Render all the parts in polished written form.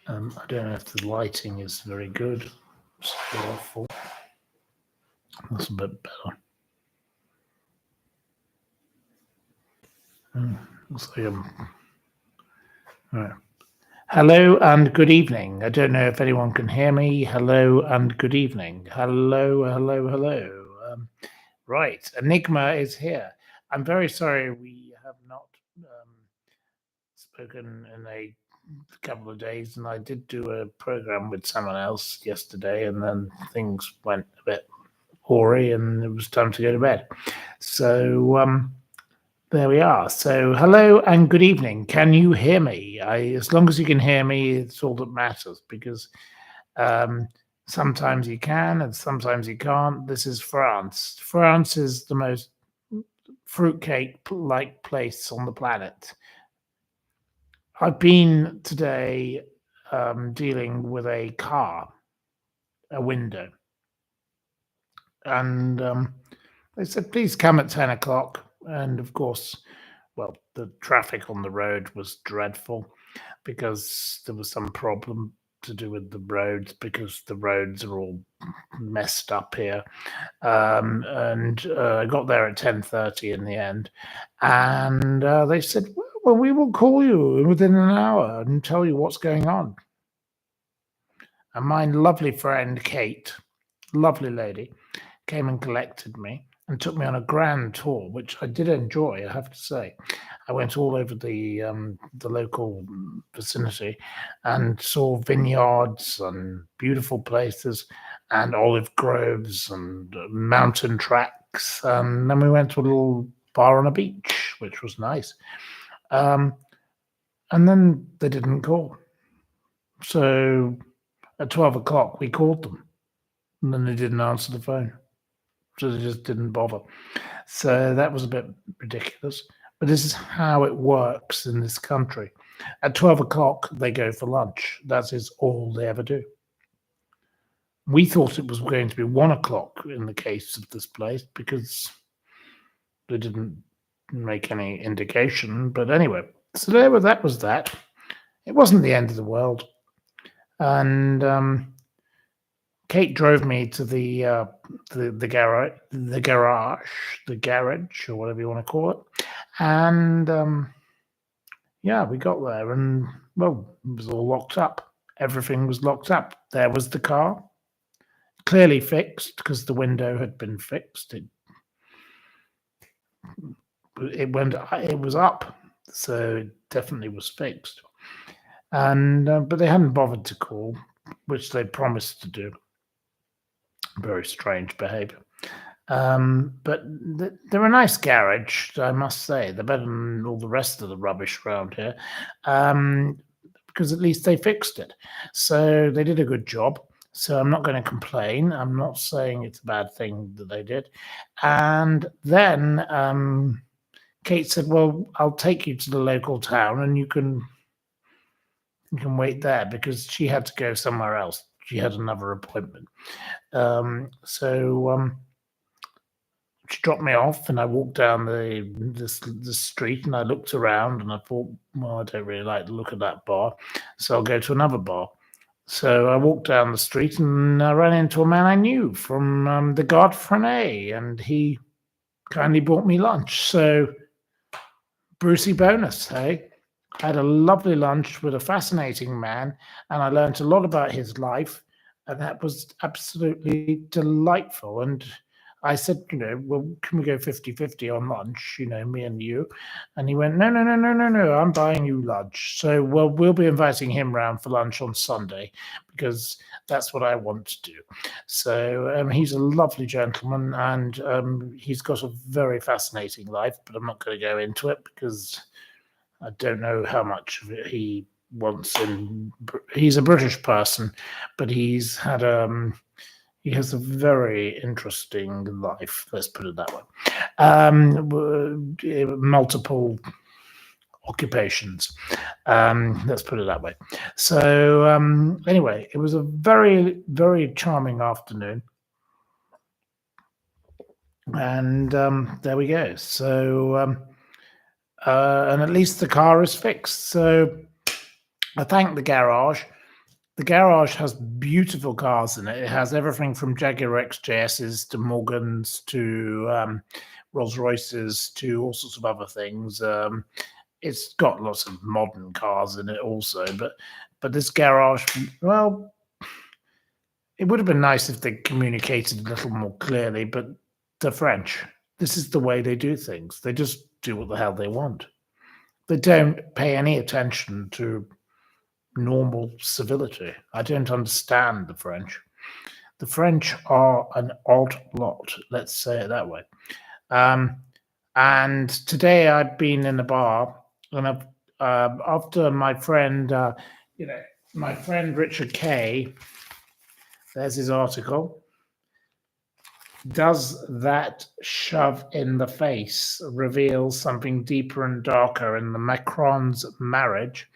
I don't know if the lighting is very good. It's awful. That's a bit better. Looks like right. Hello and good evening. I don't know if anyone can hear me. Hello and good evening. Hello. Right, Enigma is here. I'm very sorry we have not spoken in a couple of days, and I did do a program with someone else yesterday, and then things went a bit hoary, and it was time to go to bed. So there we are. So hello and good evening. Can you hear me? As long as you can hear me, it's all that matters, because sometimes you can and sometimes you can't. This is France. France is the most fruitcake-like place on the planet. I've been today dealing with a car, a window, and they said, please come at 10 o'clock. And of course, well, the traffic on the road was dreadful because there was some problem to do with the roads, because the roads are all messed up here. And I got there at 10:30 in the end, and they said, well, we will call you within an hour and tell you what's going on. And my lovely friend Kate, lovely lady, came and collected me and took me on a grand tour, which I did enjoy, I have to say. I went all over the local vicinity and saw vineyards and beautiful places and olive groves and mountain tracks. And then we went to a little bar on a beach, which was nice. And then they didn't call. So at 12 o'clock, we called them, and then they didn't answer the phone. So they just didn't bother. So that was a bit ridiculous. But this is how it works in this country. At 12 o'clock, they go for lunch. That is all they ever do. We thought it was going to be 1 o'clock in the case of this place because they didn't make any indication. But anyway, so that was that. It wasn't the end of the world. And Kate drove me to the garage, or whatever you want to call it, and yeah, we got there, and well, it was all locked up. Everything was locked up. There was the car, clearly fixed because the window had been fixed. It was up, so it definitely was fixed. And but they hadn't bothered to call, which they promised to do. Very strange behaviour. But they're a nice garage, I must say. They're better than all the rest of the rubbish around here, because at least they fixed it. So they did a good job. So I'm not going to complain. I'm not saying it's a bad thing that they did. And then Kate said, well, I'll take you to the local town and you can wait there, because she had to go somewhere else. She had another appointment. So she dropped me off, and I walked down the street, and I looked around, and I thought, well, I don't really like the look of that bar, so I'll go to another bar. So I walked down the street, and I ran into a man I knew from the Garde Freinet, and he kindly bought me lunch. So Brucey bonus, hey? I had a lovely lunch with a fascinating man, and I learned a lot about his life, and that was absolutely delightful. And I said, well, can we go 50-50 on lunch, me and you? And he went, no, I'm buying you lunch. So, well, we'll be inviting him round for lunch on Sunday, because that's what I want to do. So he's a lovely gentleman, and he's got a very fascinating life, but I'm not going to go into it because I don't know how much of it he wants in. He's a British person, but he's had he has a very interesting life. Let's put it that way. Multiple occupations. Let's put it that way. So anyway, it was a very, very charming afternoon. And there we go. So and at least the car is fixed. So I thank the garage The garage has beautiful cars in it. It has everything from Jaguar XJSs to Morgans to Rolls Royces to all sorts of other things. It's got lots of modern cars in it also, but this garage, well, it would have been nice if they communicated a little more clearly, but the French, this is the way they do things. They just do what the hell they want. They don't pay any attention to normal civility. I don't understand the French. The French are an odd lot, let's say it that way. And today I've been in a bar, and I've after my friend, my friend Richard Kay. There's his article. Does that shove in the face reveal something deeper and darker in the Macron's marriage?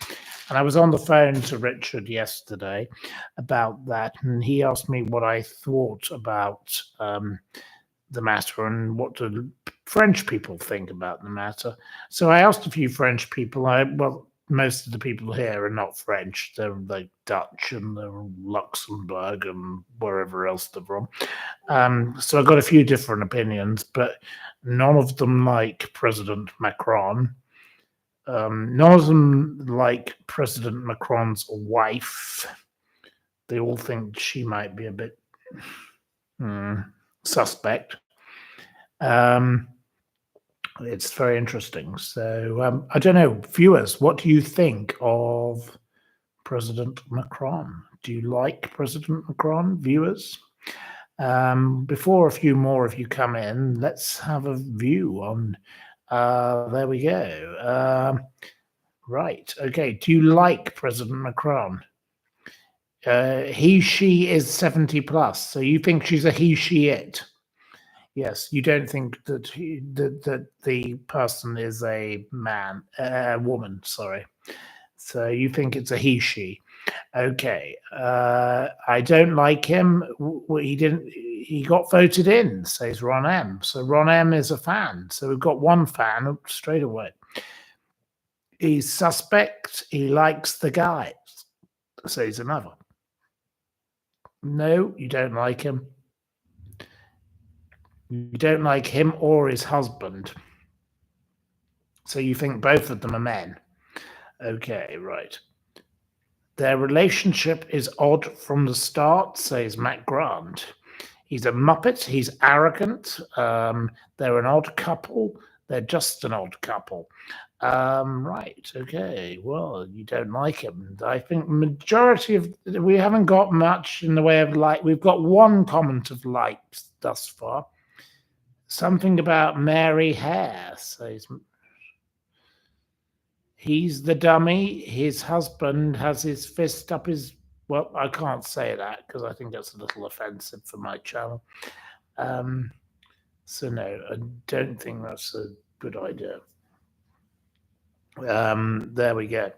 And I was on the phone to Richard yesterday about that, and he asked me what I thought about the matter and what do French people think about the matter. So I asked a few French people. Most of the people here are not French. They're like Dutch and they're Luxembourg and wherever else they're from. So I got a few different opinions, but none of them like President Macron. None of them like President Macron's wife. They all think she might be a bit suspect. It's very interesting. So I don't know, viewers, what do you think of President Macron? Do you like President Macron, viewers? Before a few more of you come in, let's have a view on. There we go. Right. Okay. Do you like President Macron? She is 70 plus. So you think she's a she, it? Yes. You don't think that that the person is a man, a woman, sorry. So you think it's a she. Okay. I don't like him. He got voted in, says Ron M. So Ron M is a fan. So we've got one fan straight away. He's suspect. He likes the guy, says another. No, you don't like him. You don't like him or his husband. So you think both of them are men. Okay, right. Their relationship is odd from the start, says Matt Grant. He's a muppet. He's arrogant. They're an odd couple. They're just an odd couple. Right. Okay. Well, you don't like him. I think majority of we haven't got much in the way of like. We've got one comment of likes thus far. Something about Mary Hare, says. He's the dummy. His husband has his fist up his. Well, I can't say that because I think that's a little offensive for my channel. So no, I don't think that's a good idea. There we go.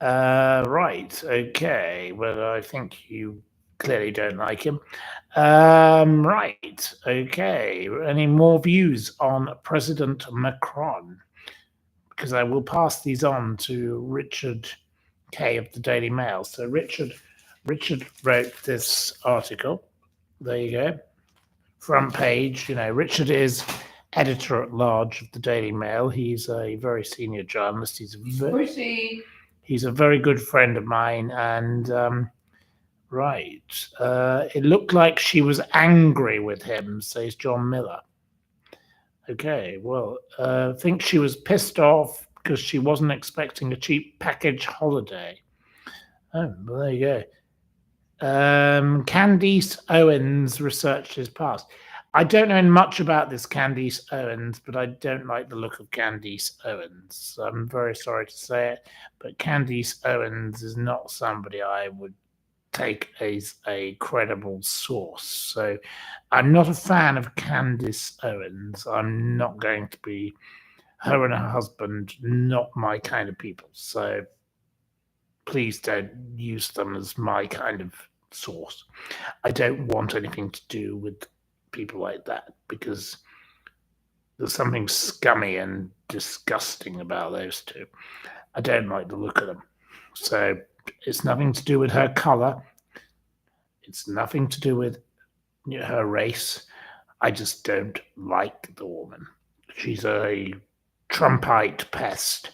Right. Okay. Well, I think you clearly don't like him. Right. Okay. Any more views on President Macron? Because I will pass these on to Richard Kay of the Daily Mail. So Richard wrote this article. There you go. Front page. Richard is editor at large of the Daily Mail. He's a very senior journalist. He's a very good friend of mine. And right, it looked like she was angry with him, says John Miller. Okay, well, I think she was pissed off because she wasn't expecting a cheap package holiday. Oh, well, there you go. Candice Owens researched his past. I don't know much about this Candice Owens, but I don't like the look of Candice Owens. I'm very sorry to say it, but Candice Owens is not somebody I would take as a credible source. So I'm not a fan of Candice Owens. I'm not going to be her and her husband, not my kind of people. So please don't use them as my kind of source. I don't want anything to do with people like that because there's something scummy and disgusting about those two. I don't like the look of them. So it's nothing to do with her color. It's nothing to do with her race. I just don't like the woman. She's a Trumpite pest,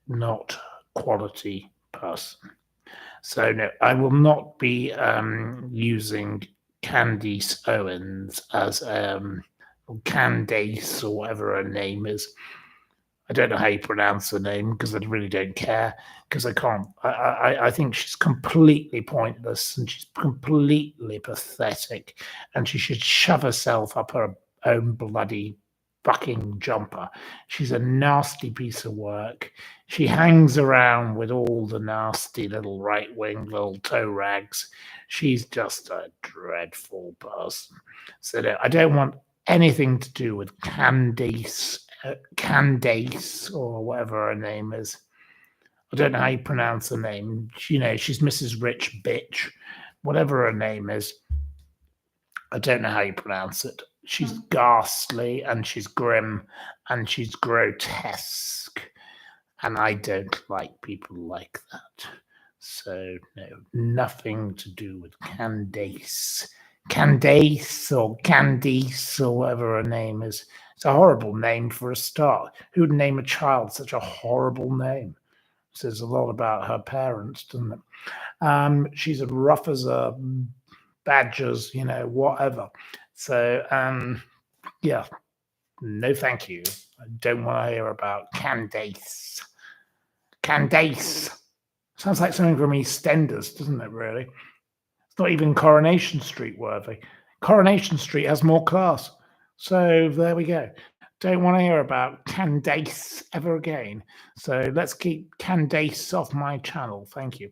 not quality person. So no, I will not be using Candice Owens as Candace or whatever her name is. I don't know how you pronounce her name because I really don't care because I can't. I think she's completely pointless and she's completely pathetic and she should shove herself up her own bloody fucking jumper. She's a nasty piece of work. She hangs around with all the nasty little right wing little toe rags. She's just a dreadful person. So no, I don't want anything to do with Candace or whatever her name is. I don't know how you pronounce her name. She's Mrs. Rich Bitch, whatever her name is. I don't know how you pronounce it. She's ghastly and she's grim and she's grotesque. And I don't like people like that. So, no, nothing to do with Candace or Candice or whatever her name is. It's a horrible name for a start. Who would name a child such a horrible name? It says a lot about her parents, doesn't it? She's as rough as a badger's, whatever. So, yeah, no thank you. I don't want to hear about Candace. Candace. Sounds like something from EastEnders, doesn't it, really? It's not even Coronation Street worthy. Coronation Street has more class. So there we go. Don't want to hear about Candace ever again. So let's keep Candace off my channel. Thank you.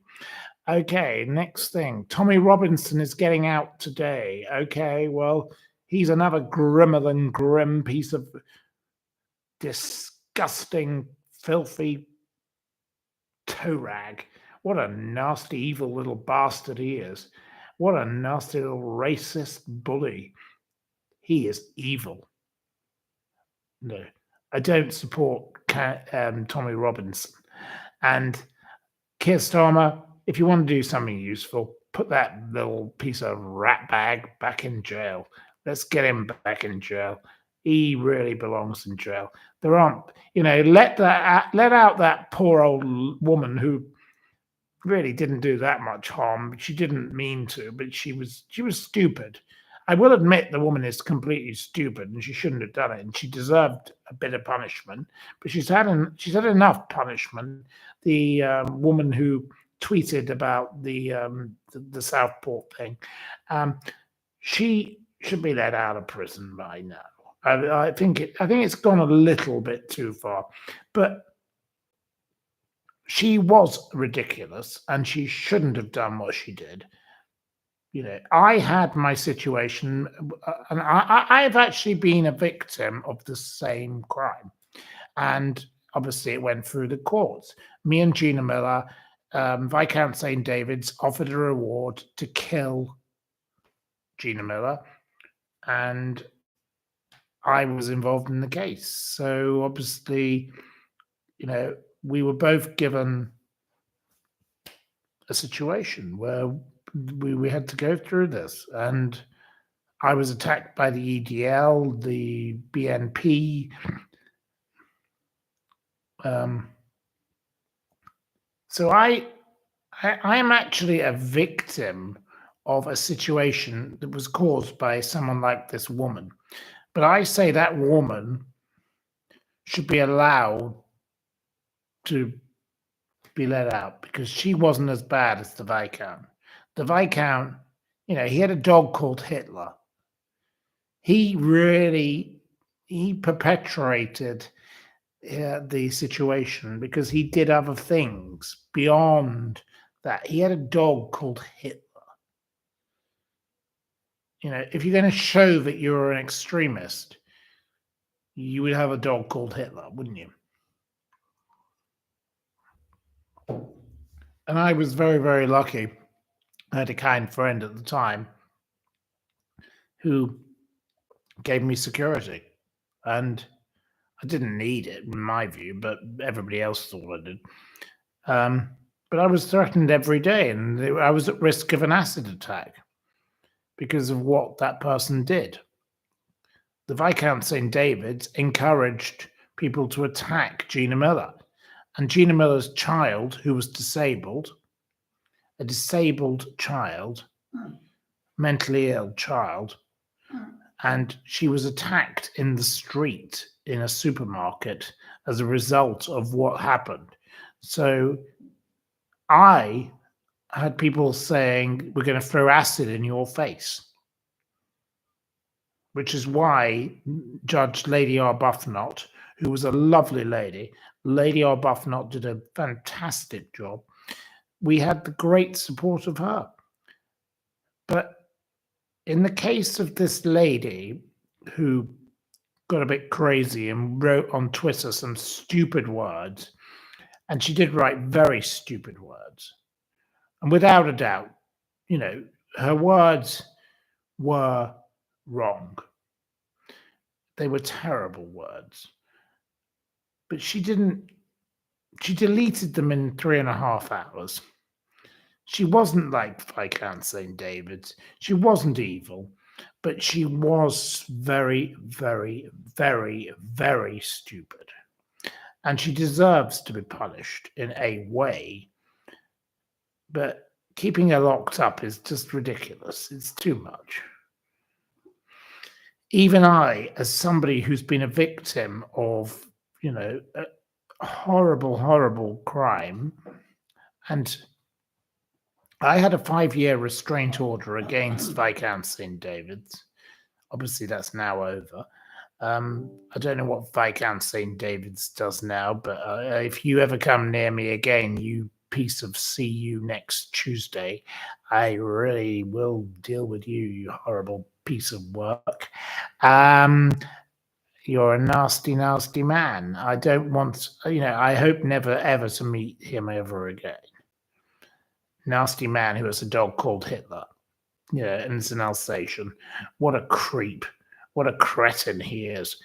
Okay, next thing. Tommy Robinson is getting out today. Okay, well, he's another grimmer than grim piece of disgusting, filthy toe rag. What a nasty, evil little bastard he is. What a nasty little racist bully. He is evil. No, I don't support Tommy Robinson. And Keir Starmer, if you want to do something useful, put that little piece of rat bag back in jail. Let's get him back in jail. He really belongs in jail. There aren't, let out that poor old woman who really didn't do that much harm. She didn't mean to, but she was stupid. I will admit the woman is completely stupid and she shouldn't have done it, and she deserved a bit of punishment. But she's had enough punishment. The woman who tweeted about the Southport thing, she should be let out of prison by now. I think it's gone a little bit too far, but she was ridiculous and she shouldn't have done what she did. I had my situation, and I've actually been a victim of the same crime. And obviously it went through the courts. Me and Gina Miller, Viscount St. David's, offered a reward to kill Gina Miller. And I was involved in the case. So obviously, we were both given a situation where we had to go through this. And I was attacked by the EDL, the BNP. So I am actually a victim of a situation that was caused by someone like this woman. But I say that woman should be allowed to be let out because she wasn't as bad as the Viscount. The Viscount, he had a dog called Hitler. He perpetuated the situation because he did other things beyond that. He had a dog called Hitler. If you're going to show that you're an extremist, you would have a dog called Hitler, wouldn't you? And I was very, very lucky. I had a kind friend at the time who gave me security. And I didn't need it, in my view, but everybody else thought I did. But I was threatened every day, and I was at risk of an acid attack because of what that person did. The Viscount St. David's encouraged people to attack Gina Miller. And Gina Miller's child, who was disabled, a disabled child, mentally ill child, and she was attacked in the street in a supermarket as a result of what happened. So I had people saying, we're going to throw acid in your face, which is why Judge Lady Arbuthnot, who was a lovely lady, Lady Arbuthnot did a fantastic job. We had the great support of her. But in the case of this lady who got a bit crazy and wrote on Twitter some stupid words, and she did write very stupid words. And without a doubt, her words were wrong. They were terrible words. But she deleted them in 3.5 hours. She wasn't like Viscount St. David's. She wasn't evil, but she was very, very, very, very stupid. And she deserves to be punished in a way. But keeping her locked up is just ridiculous. It's too much. Even I, as somebody who's been a victim of, a horrible, horrible crime, and I had a 5-year restraint order against Viscount St. David's. Obviously, that's now over. I don't know what Viscount St. David's does now, but if you ever come near me again, you piece of see you next Tuesday, I really will deal with you, you horrible piece of work. You're a nasty, nasty man. I don't want, I hope never, ever to meet him ever again. Nasty man who has a dog called Hitler. And it's an Alsatian. What a creep. What a cretin he is.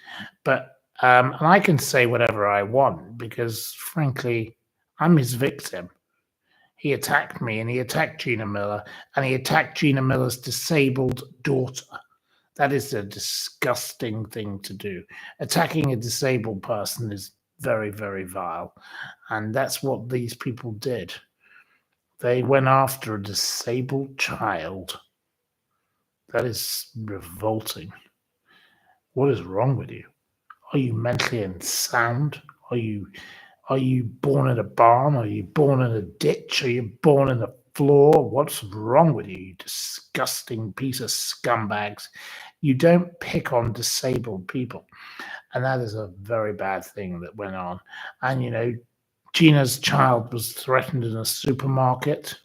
But, and I can say whatever I want because, frankly, I'm his victim. He attacked me and he attacked Gina Miller and he attacked Gina Miller's disabled daughter. That is a disgusting thing to do. Attacking a disabled person is very, very vile. And that's what these people did. They went after a disabled child. That is revolting. What is wrong with you? Are you mentally unsound? Are you born in a barn? Are you born in a ditch? Are you born in the floor? What's wrong with you, you disgusting piece of scumbags? You don't pick on disabled people. And that is a very bad thing that went on. And, Gina's child was threatened in a supermarket.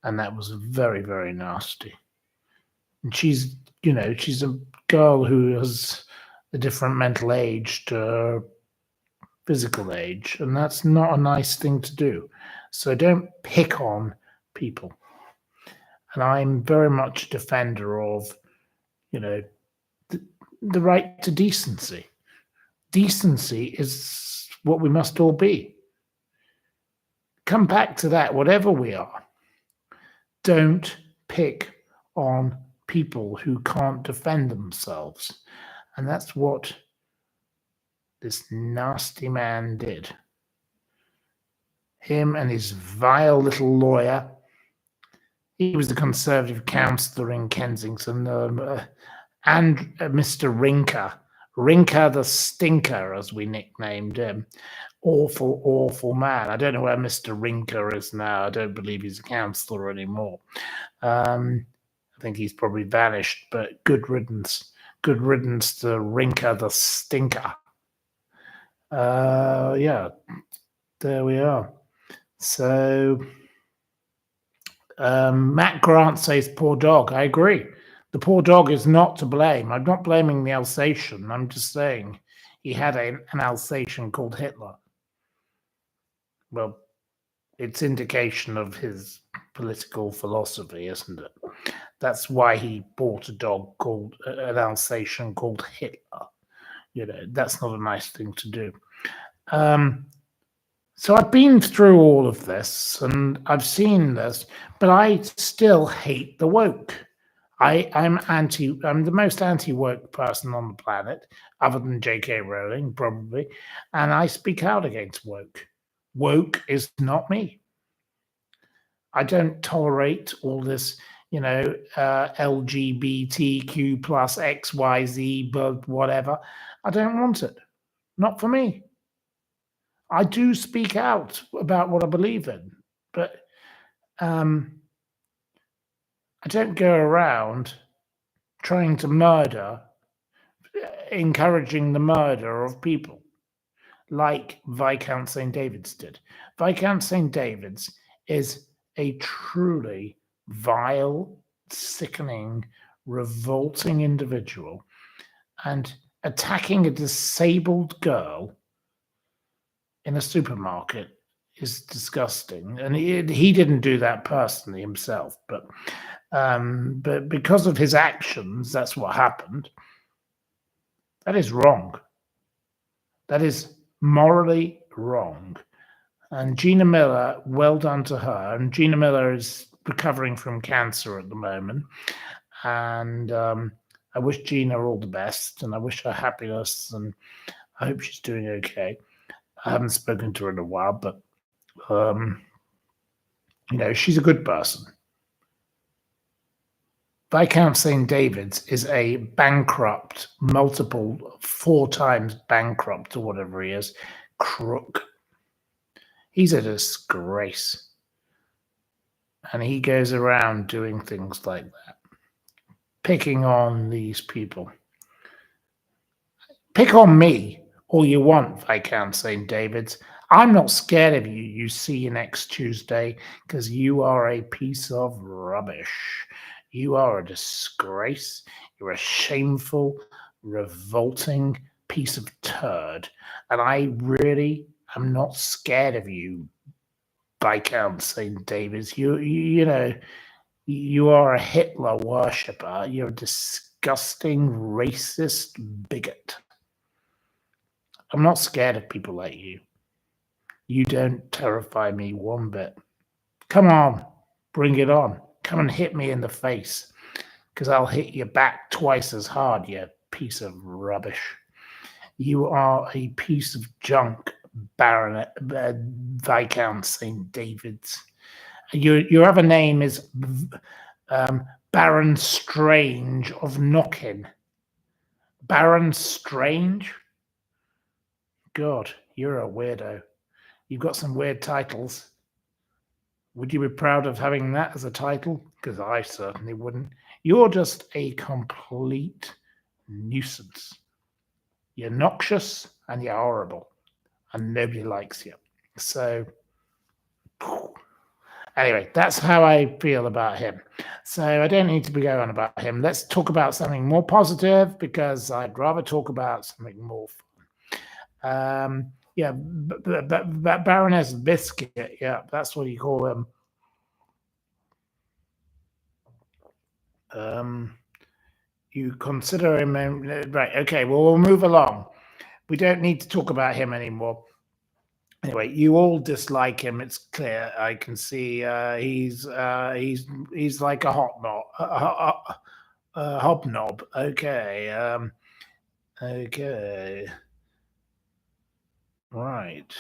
And that was very, very nasty. And she's a girl who has a different mental age to her physical age. And that's not a nice thing to do. So don't pick on people. And I'm very much a defender of, the right to decency. Decency is what we must all be. Come back to that, whatever we are. Don't pick on people who can't defend themselves. And that's what this nasty man did. Him and his vile little lawyer. He was a Conservative councillor in Kensington, and Mr. Rinker the Stinker, as we nicknamed him. Awful, awful man. I don't know where Mr. Rinker is now. I don't believe he's a councillor anymore. I think he's probably vanished, but good riddance. Good riddance to Rinker the Stinker. Yeah, there we are. So, Matt Grant says, poor dog. I agree. The poor dog is not to blame. I'm not blaming the Alsatian. I'm just saying he had an Alsatian called Hitler. Well, it's indication of his political philosophy, isn't it? That's why he bought a dog called an Alsatian called Hitler. That's not a nice thing to do. So I've been through all of this and I've seen this, but I still hate the woke. I'm the most anti-woke person on the planet, other than J.K. Rowling, probably, and I speak out against woke. Woke is not me. I don't tolerate all this, LGBTQ plus XYZ, but whatever. I don't want it. Not for me. I do speak out about what I believe in, but um, I don't go around trying to murder, encouraging the murder of people like Viscount St. David's did. Viscount St. David's is a truly vile, sickening, revolting individual, and attacking a disabled girl in a supermarket is disgusting. And he didn't do that personally himself, but because of his actions, that's what happened. That is wrong. That is morally wrong. And Gina Miller, well done to her. And Gina Miller is recovering from cancer at the moment. And I wish Gina all the best, and I wish her happiness, and I hope she's doing okay. I haven't spoken to her in a while, but she's a good person. Viscount St. David's is a bankrupt, multiple, 4 times bankrupt or whatever he is, crook. He's a disgrace. And he goes around doing things like that, picking on these people. Pick on me all you want, Viscount St. David's. I'm not scared of you, you see you next Tuesday, because you are a piece of rubbish. You are a disgrace. You're a shameful, revolting piece of turd. And I really am not scared of you, Viscount St. David's. You are a Hitler worshipper. You're a disgusting, racist bigot. I'm not scared of people like you. You don't terrify me one bit. Come on, bring it on. Come and hit me in the face, because I'll hit you back twice as hard, you piece of rubbish. You are a piece of junk, Baronet, Viscount St. David's. Your other name is Baron Strange of Knockin. Baron Strange? God, you're a weirdo. You've got some weird titles. Would you be proud of having that as a title? Because I certainly wouldn't. You're just a complete nuisance. You're noxious and you're horrible, and nobody likes you. So, anyway, that's how I feel about him. So I don't need to be going on about him. Let's talk about something more positive, because I'd rather talk about something more fun. Yeah, Baroness Biscuit. Yeah, that's what you call him. You consider him right? Okay, well, we'll move along. We don't need to talk about him anymore. Anyway, you all dislike him. It's clear. I can see he's like a hobnob. Okay. Okay. Right.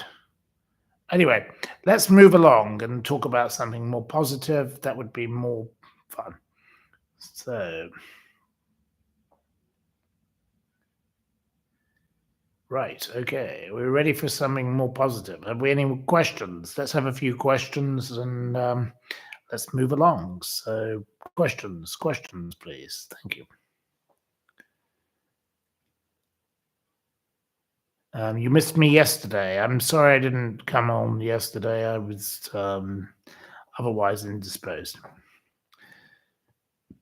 Anyway, let's move along and talk about something more positive. That would be more fun. So, right, okay, we're ready for something more positive. Have we any questions? Let's have a few questions, and let's move along. So, questions, please. Thank you. You missed me yesterday. I'm sorry I didn't come on yesterday. I was otherwise indisposed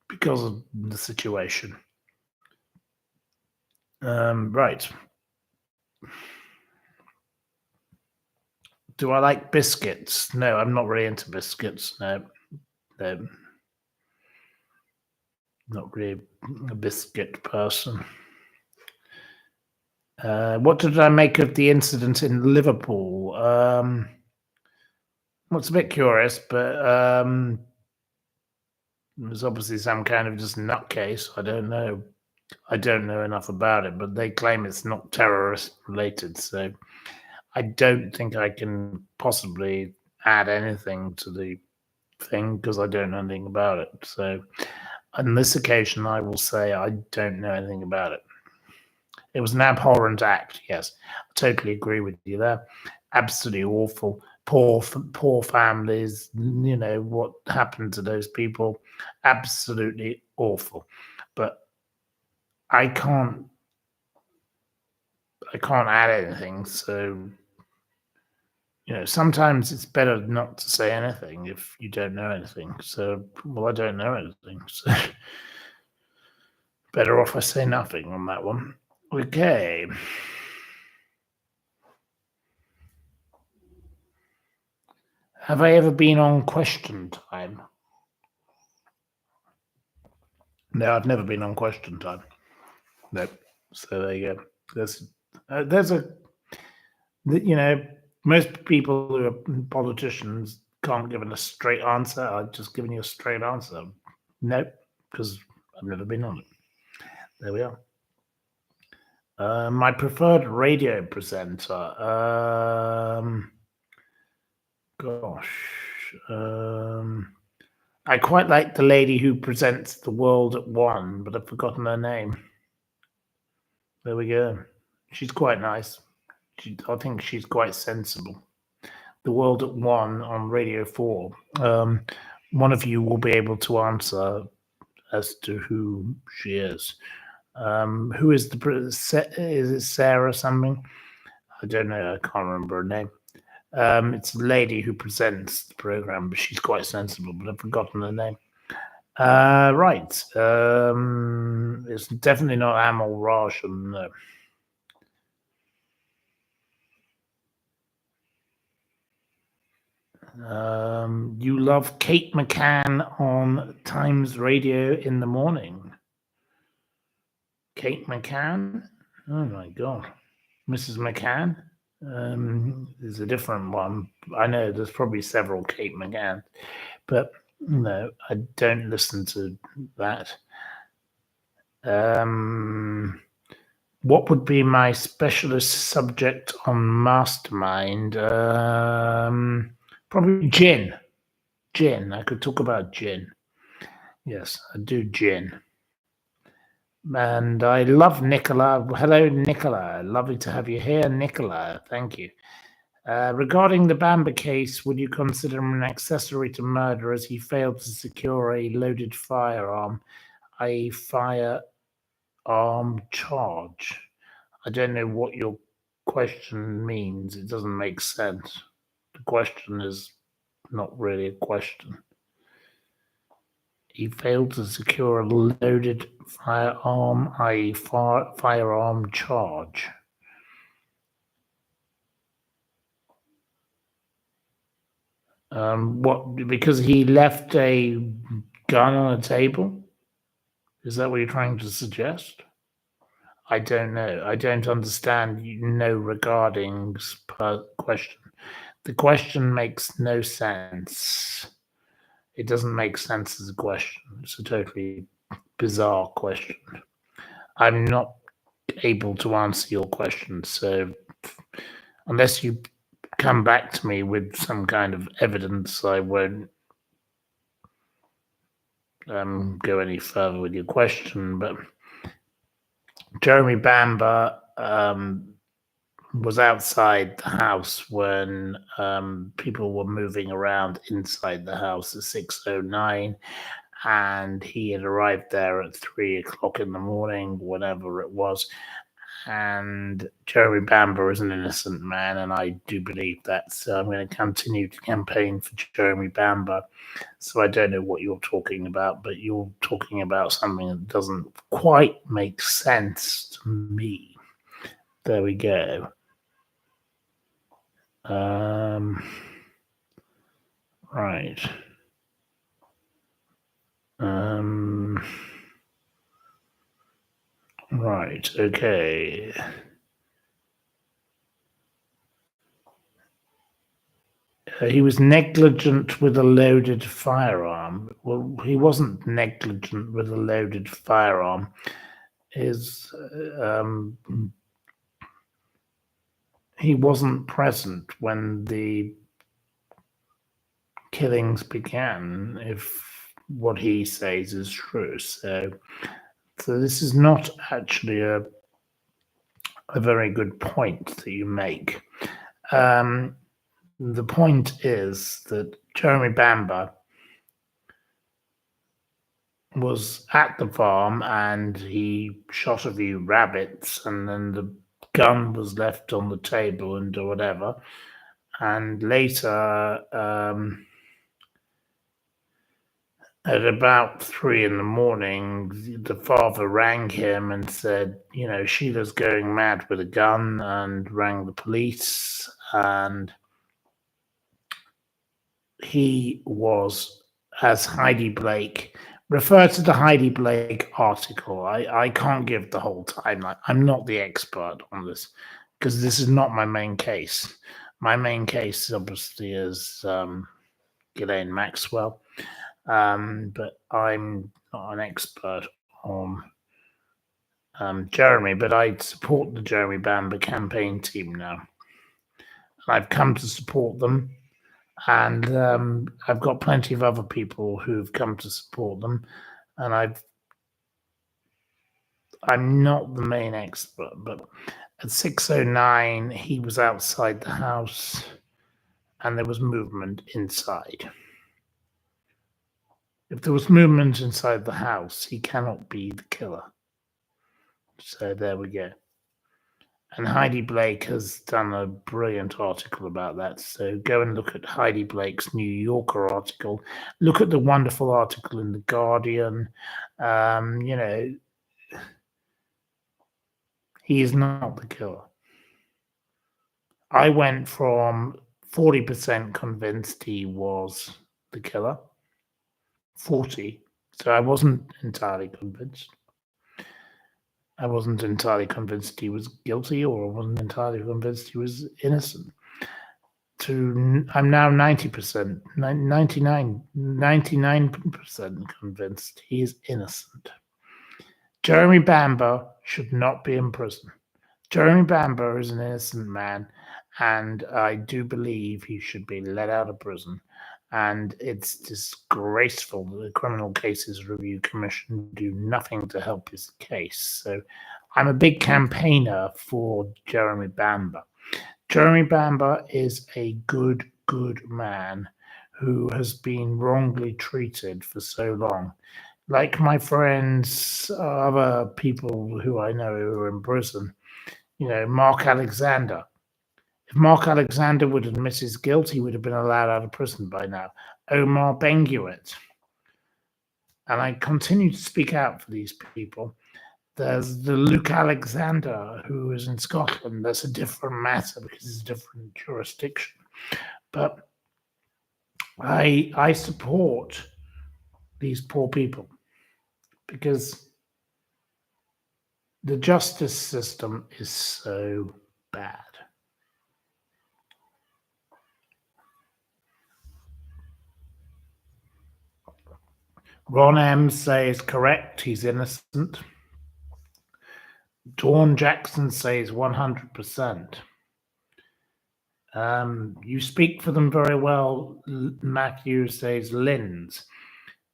because of the situation. Right. Do I like biscuits? No, I'm not really into biscuits. No. Not really a biscuit person. What did I make of the incident in Liverpool? Well, it's a bit curious, but there's obviously some kind of just nutcase. I don't know. I don't know enough about it, but they claim it's not terrorist related. So I don't think I can possibly add anything to the thing because I don't know anything about it. So on this occasion, I will say I don't know anything about it. It was an abhorrent act. Yes, I totally agree with you there. Absolutely awful. Poor families. You know what happened to those people. Absolutely awful. But I can't. I can't add anything. So sometimes it's better not to say anything if you don't know anything. So, well, I don't know anything. So, better off I say nothing on that one. Okay. Have I ever been on Question Time? No, I've never been on Question Time. Nope. So there you go. There's most people who are politicians can't give a straight answer. I've just given you a straight answer. Nope, because I've never been on it. There we are. My preferred radio presenter. Gosh. I quite like the lady who presents The World at One, but I've forgotten her name. There we go. She's quite nice. I think she's quite sensible. The World at One on Radio 4. One of you will be able to answer as to who she is. Who is is it Sarah something? I don't know. I can't remember her name. It's a lady who presents the program, but she's quite sensible, but I've forgotten her name. Right. It's definitely not Amal Roshan. No. You love Kate McCann on Times Radio in the morning. Kate McCann? Oh my God. Mrs. McCann? There's a different one. I know there's probably several Kate McCann, but no, I don't listen to that. What would be my specialist subject on Mastermind? Probably gin. Gin. I could talk about gin. Yes, I do gin. And I love Nicola. Hello, Nicola. Lovely to have you here, Nicola. Thank you. Regarding the Bamber case, would you consider him an accessory to murder as he failed to secure a loaded firearm, a firearm charge? I don't know what your question means. It doesn't make sense. The question is not really a question. He failed to secure a loaded firearm, i.e., firearm charge. What? Because he left a gun on a table? Is that what you're trying to suggest? I don't know. I don't understand. Regarding question. The question makes no sense. It doesn't make sense as a question. It's a totally bizarre question. I'm not able to answer your question, so unless you come back to me with some kind of evidence, I won't go any further with your question. But Jeremy Bamber was outside the house when people were moving around inside the house at 6:09, and he had arrived there at 3 o'clock in the morning, whatever it was. And Jeremy Bamber is an innocent man, and I do believe that. So I'm going to continue to campaign for Jeremy Bamber. So I don't know what you're talking about, but you're talking about something that doesn't quite make sense to me. There we go. Right. Right. Okay. He was negligent with a loaded firearm. Well, he wasn't negligent with a loaded firearm. His he wasn't present when the killings began, if what he says is true. So this is not actually a very good point that you make. The point is that Jeremy Bamber was at the farm and he shot a few rabbits, and then the gun was left on the table and whatever. And later, at about 3 in the morning, the father rang him and said, Sheila's going mad with a gun, and rang the police. And he was, as Heidi Blake, refer to the Heidi Blake article. I can't give the whole timeline. I'm not the expert on this because this is not my main case. My main case, obviously, is Ghislaine Maxwell. But I'm not an expert on Jeremy, but I support the Jeremy Bamber campaign team now. I've come to support them, and I've got plenty of other people who've come to support them, and I'm not the main expert, but at 6:09 he was outside the house and there was movement inside. If there was movement inside the house, he cannot be the killer. So there we go. And Heidi Blake has done a brilliant article about that. So go and look at Heidi Blake's New Yorker article. Look at the wonderful article in The Guardian. He is not the killer. I went from 40% convinced he was the killer, 40. So I wasn't entirely convinced. I wasn't entirely convinced he was guilty, or I wasn't entirely convinced he was innocent. I'm now 90%, 99% convinced he is innocent. Jeremy Bamber should not be in prison. Jeremy Bamber is an innocent man, and I do believe he should be let out of prison. And it's disgraceful that the Criminal Cases Review Commission do nothing to help his case. So I'm a big campaigner for Jeremy Bamber. Jeremy Bamber is a good man who has been wrongly treated for so long. Like my friends, other people who I know who are in prison, Mark Alexander. If Mark Alexander would admit his guilt, he would have been allowed out of prison by now. Omar Benguet. And I continue to speak out for these people. There's the Luke Alexander, who is in Scotland. That's a different matter because it's a different jurisdiction. But I support these poor people because the justice system is so bad. Ron M says correct, he's innocent. Dawn Jackson says 100%. You speak for them very well, Matthew says Linz.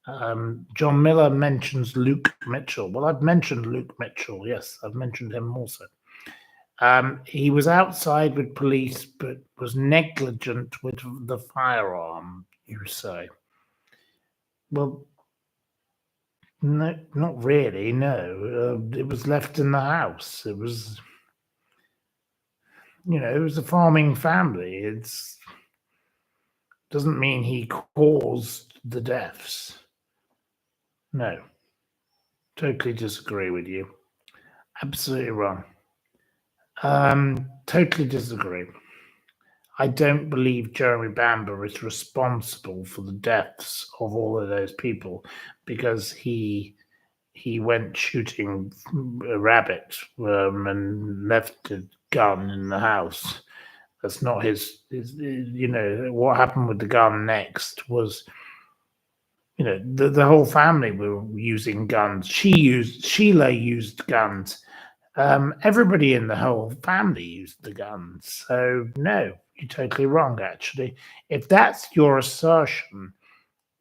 John Miller mentions Luke Mitchell. Well, I've mentioned Luke Mitchell. Yes, I've mentioned him also. He was outside with police, but was negligent with the firearm, you say. Well, no, not really, no. It was left in the house. It was, it was a farming family. It's doesn't mean he caused the deaths. No. Totally disagree with you. Absolutely wrong. Totally disagree. I don't believe Jeremy Bamber is responsible for the deaths of all of those people because he went shooting a rabbit and left a gun in the house. That's not his. What happened with the gun next was, the whole family were using guns. Sheila used guns. Everybody in the whole family used the guns. So no, you're totally wrong. Actually, if that's your assertion,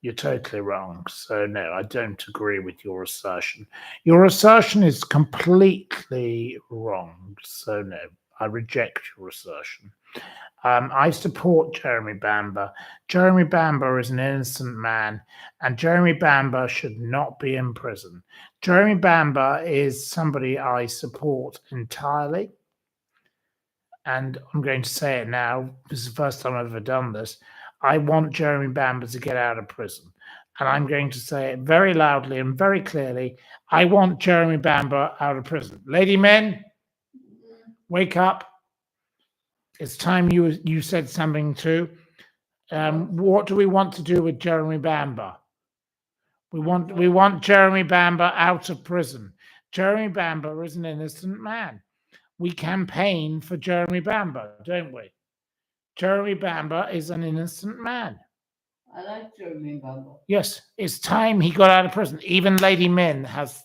you're totally wrong. So no, I don't agree with your assertion. Your assertion is completely wrong. So no, I reject your assertion. I support Jeremy Bamber. Jeremy Bamber is an innocent man, and Jeremy Bamber should not be in prison. Jeremy Bamber is somebody I support entirely, and I'm going to say it now. This is the first time I've ever done this. I want Jeremy Bamber to get out of prison. And I'm going to say it very loudly and very clearly. I want Jeremy Bamber out of prison. Lady men, wake up. It's time you said something too. What do we want to do with Jeremy Bamber? We want Jeremy Bamber out of prison. Jeremy Bamber is an innocent man. We campaign for Jeremy Bamber, don't we? Jeremy Bamber is an innocent man. I like Jeremy Bamber. Yes, it's time he got out of prison. Even Lady Min has.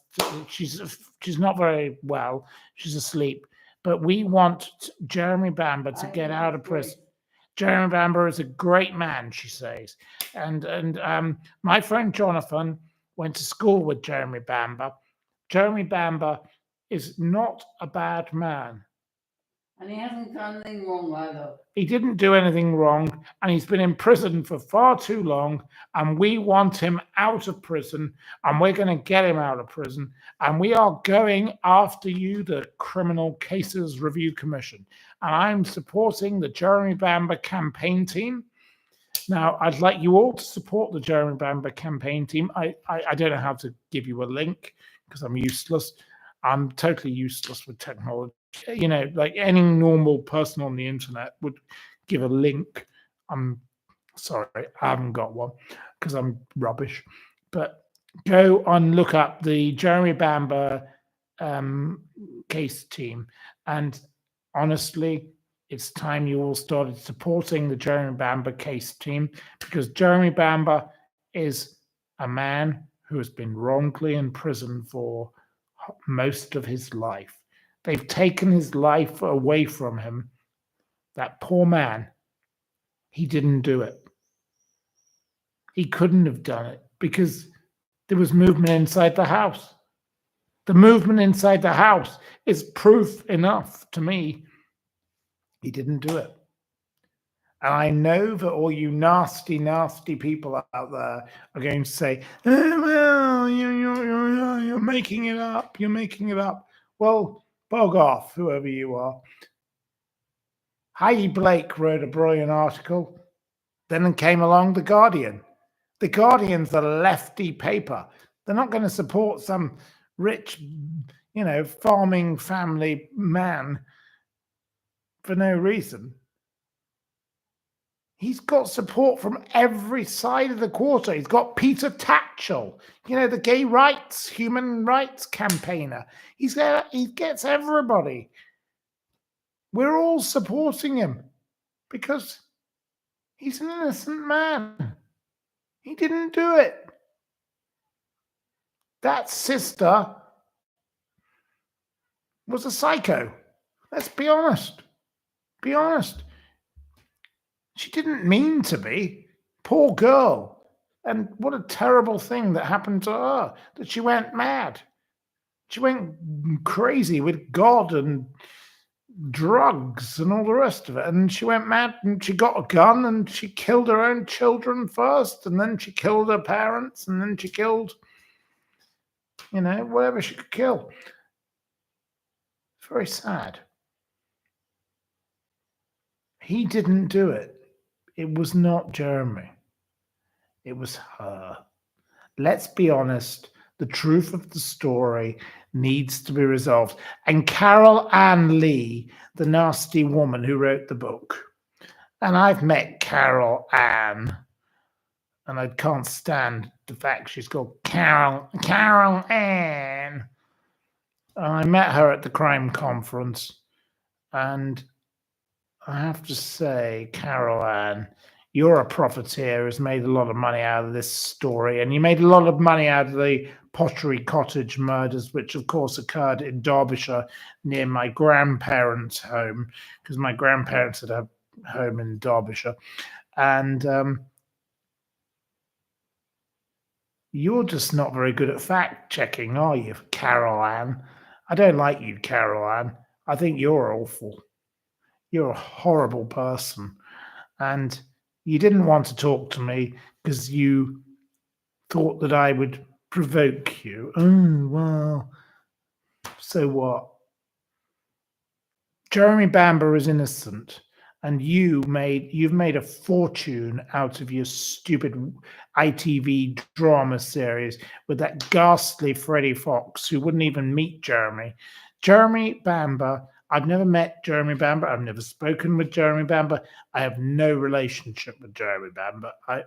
She's not very well. She's asleep. But we want Jeremy Bamber to get out of prison. Jeremy Bamber is a great man, she says. And my friend Jonathan went to school with Jeremy Bamber. Jeremy Bamber is not a bad man. And he hasn't done anything wrong either. He didn't do anything wrong, and he's been in prison for far too long, and we want him out of prison, and we're going to get him out of prison, and we are going after you, the Criminal Cases Review Commission. And I'm supporting the Jeremy Bamber campaign team. Now, I'd like you all to support the Jeremy Bamber campaign team. I don't know how to give you a link because I'm useless. I'm totally useless with technology. Like any normal person on the internet would give a link. I'm sorry, I haven't got one because I'm rubbish. But go and look up the Jeremy Bamber case team. And honestly, it's time you all started supporting the Jeremy Bamber case team, because Jeremy Bamber is a man who has been wrongly in prison for most of his life. They've taken his life away from him. That poor man, he didn't do it. He couldn't have done it because there was movement inside the house. The movement inside the house is proof enough to me. He didn't do it. And I know that all you nasty, nasty people out there are going to say, well, you're making it up. You're making it up. Well, bog off, whoever you are. Heidi Blake wrote a brilliant article. Then came along The Guardian. The Guardian's a lefty paper. They're not going to support some rich, farming family man for no reason. He's got support from every side of the quarter. He's got Peter Tatchell, the gay rights, human rights campaigner. He gets everybody. We're all supporting him because he's an innocent man. He didn't do it. That sister was a psycho. Let's be honest. Be honest. She didn't mean to be. Poor girl. And what a terrible thing that happened to her, that she went mad. She went crazy with God and drugs and all the rest of it. And she went mad and she got a gun and she killed her own children first. And then she killed her parents. And then she killed, whatever she could kill. It's very sad. He didn't do it. It was not Jeremy. It was her. Let's be honest. The truth of the story needs to be resolved. And Carol Ann Lee, the nasty woman who wrote the book, and I've met Carol Ann, and I can't stand the fact she's called Carol Ann. I met her at the crime conference, and I have to say, Carol Ann, you're a profiteer who's made a lot of money out of this story, and you made a lot of money out of the Pottery Cottage murders, which of course occurred in Derbyshire near my grandparents' home, because my grandparents had a home in Derbyshire. And you're just not very good at fact checking, are you, Carol Ann? I don't like you, Carol Ann. I think you're awful. You're a horrible person. And you didn't want to talk to me because you thought that I would provoke you. Oh, well, so what? Jeremy Bamber is innocent, and you've made a fortune out of your stupid ITV drama series with that ghastly Freddie Fox who wouldn't even meet Jeremy. Jeremy Bamber. I've never met Jeremy Bamber. I've never spoken with Jeremy Bamber. I have no relationship with Jeremy Bamber. I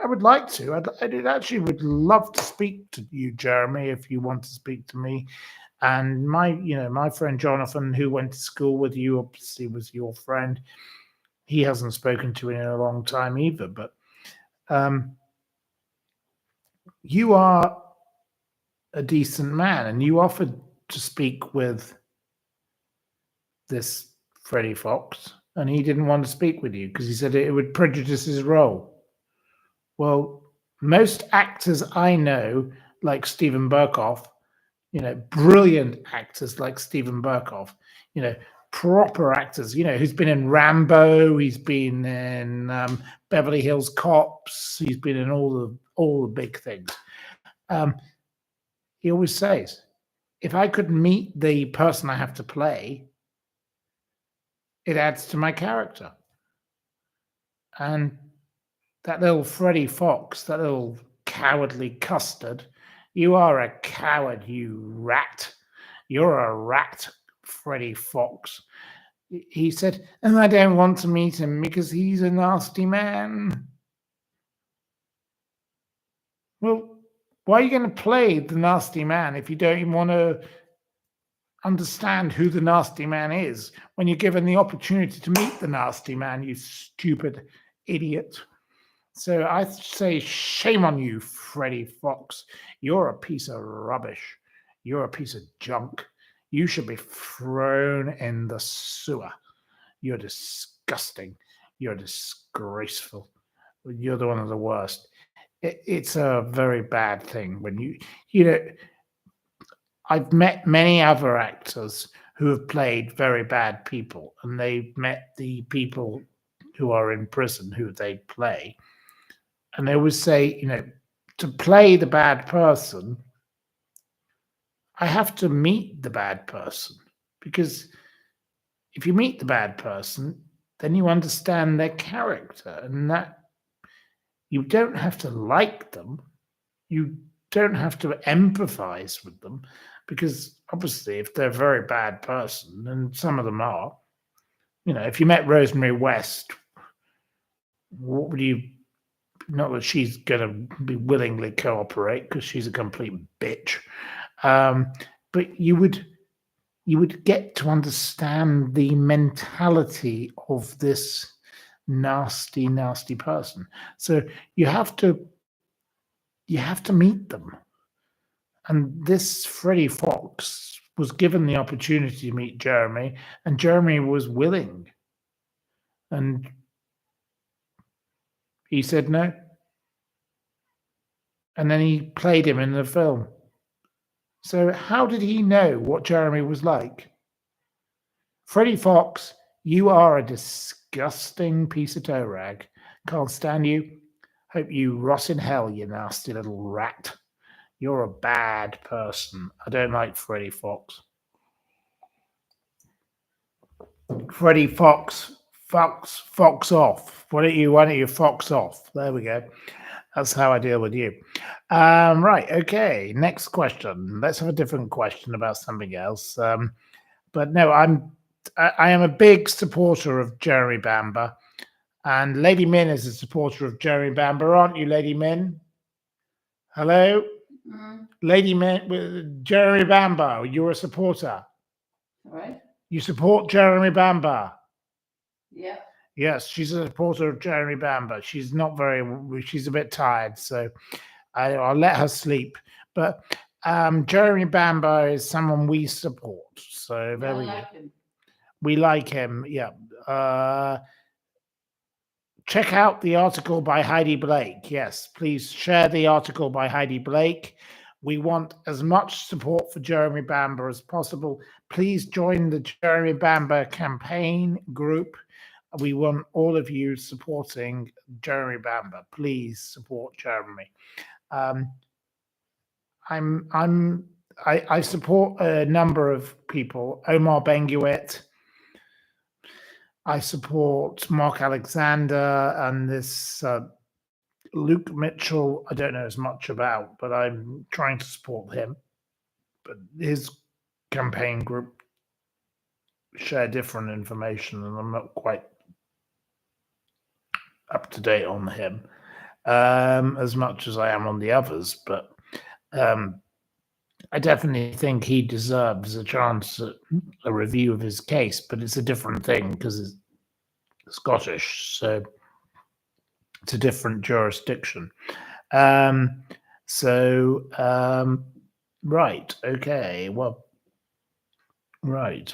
would like to. I actually would love to speak to you, Jeremy, if you want to speak to me. And my friend Jonathan, who went to school with you, obviously was your friend. He hasn't spoken to in a long time either. But you are a decent man, and you offered to speak with this Freddie Fox, and he didn't want to speak with you because he said it would prejudice his role. Well, most actors I know, like Stephen Burkoff, brilliant actors like Stephen Burkoff, proper actors, who's been in Rambo, he's been in Beverly Hills Cops, he's been in all the big things. He always says, if I could meet the person I have to play, it adds to my character. And that little Freddie Fox, that little cowardly custard, you are a coward, you rat. You're a rat, Freddie Fox. He said, and I don't want to meet him because he's a nasty man. Well, why are you going to play the nasty man if you don't even want to understand who the nasty man is when you're given the opportunity to meet the nasty man, you stupid idiot? So I say, shame on you, Freddie Fox. You're a piece of rubbish. You're a piece of junk. You should be thrown in the sewer. You're disgusting. You're disgraceful. You're one of the worst. It's a very bad thing when I've met many other actors who have played very bad people, and they've met the people who are in prison who they play. And they always say, to play the bad person, I have to meet the bad person. Because if you meet the bad person, then you understand their character, and that you don't have to like them. You don't have to empathize with them, because obviously, if they're a very bad person, and some of them are, if you met Rosemary West, what would you? Not that she's going to be willingly cooperate because she's a complete bitch, but you would get to understand the mentality of this nasty, nasty person. So you have to meet them. And this Freddie Fox was given the opportunity to meet Jeremy, and Jeremy was willing. And he said no. And then he played him in the film. So how did he know what Jeremy was like? Freddie Fox, you are a disgusting piece of toe rag. Can't stand you. Hope you rot in hell, you nasty little rat. You're a bad person. I don't like Freddie Fox. Freddie Fox, Fox off. Why don't you Fox off? There we go. That's how I deal with you. Right. Okay. Next question. Let's have a different question about something else. But no, I am a big supporter of Jeremy Bamber, and Lady Min is a supporter of Jeremy Bamber, aren't you, Lady Min? Hello, Lady Min, Jeremy Bamber. You're a supporter. Right? You support Jeremy Bamber. Yeah. Yes, she's a supporter of Jeremy Bamber. She's not very. She's a bit tired, so I'll let her sleep. But Jeremy Bamber is someone we support. So there I we go. like him. We like him. Yeah. Check out the article by Heidi Blake. Yes, please share the article by Heidi Blake. We want as much support for Jeremy Bamber as possible. Please join the Jeremy Bamber campaign group. We want all of you supporting Jeremy Bamber. Please support Jeremy. I support a number of people. Omar Benguet. I support Mark Alexander and this Luke Mitchell. I don't know as much about, but I'm trying to support him. But his campaign group share different information, and I'm not quite up to date on him as much as I am on the others. But I definitely think he deserves a chance at a review of his case, but it's a different thing because it's Scottish, so it's a different jurisdiction. Right, okay, well, right.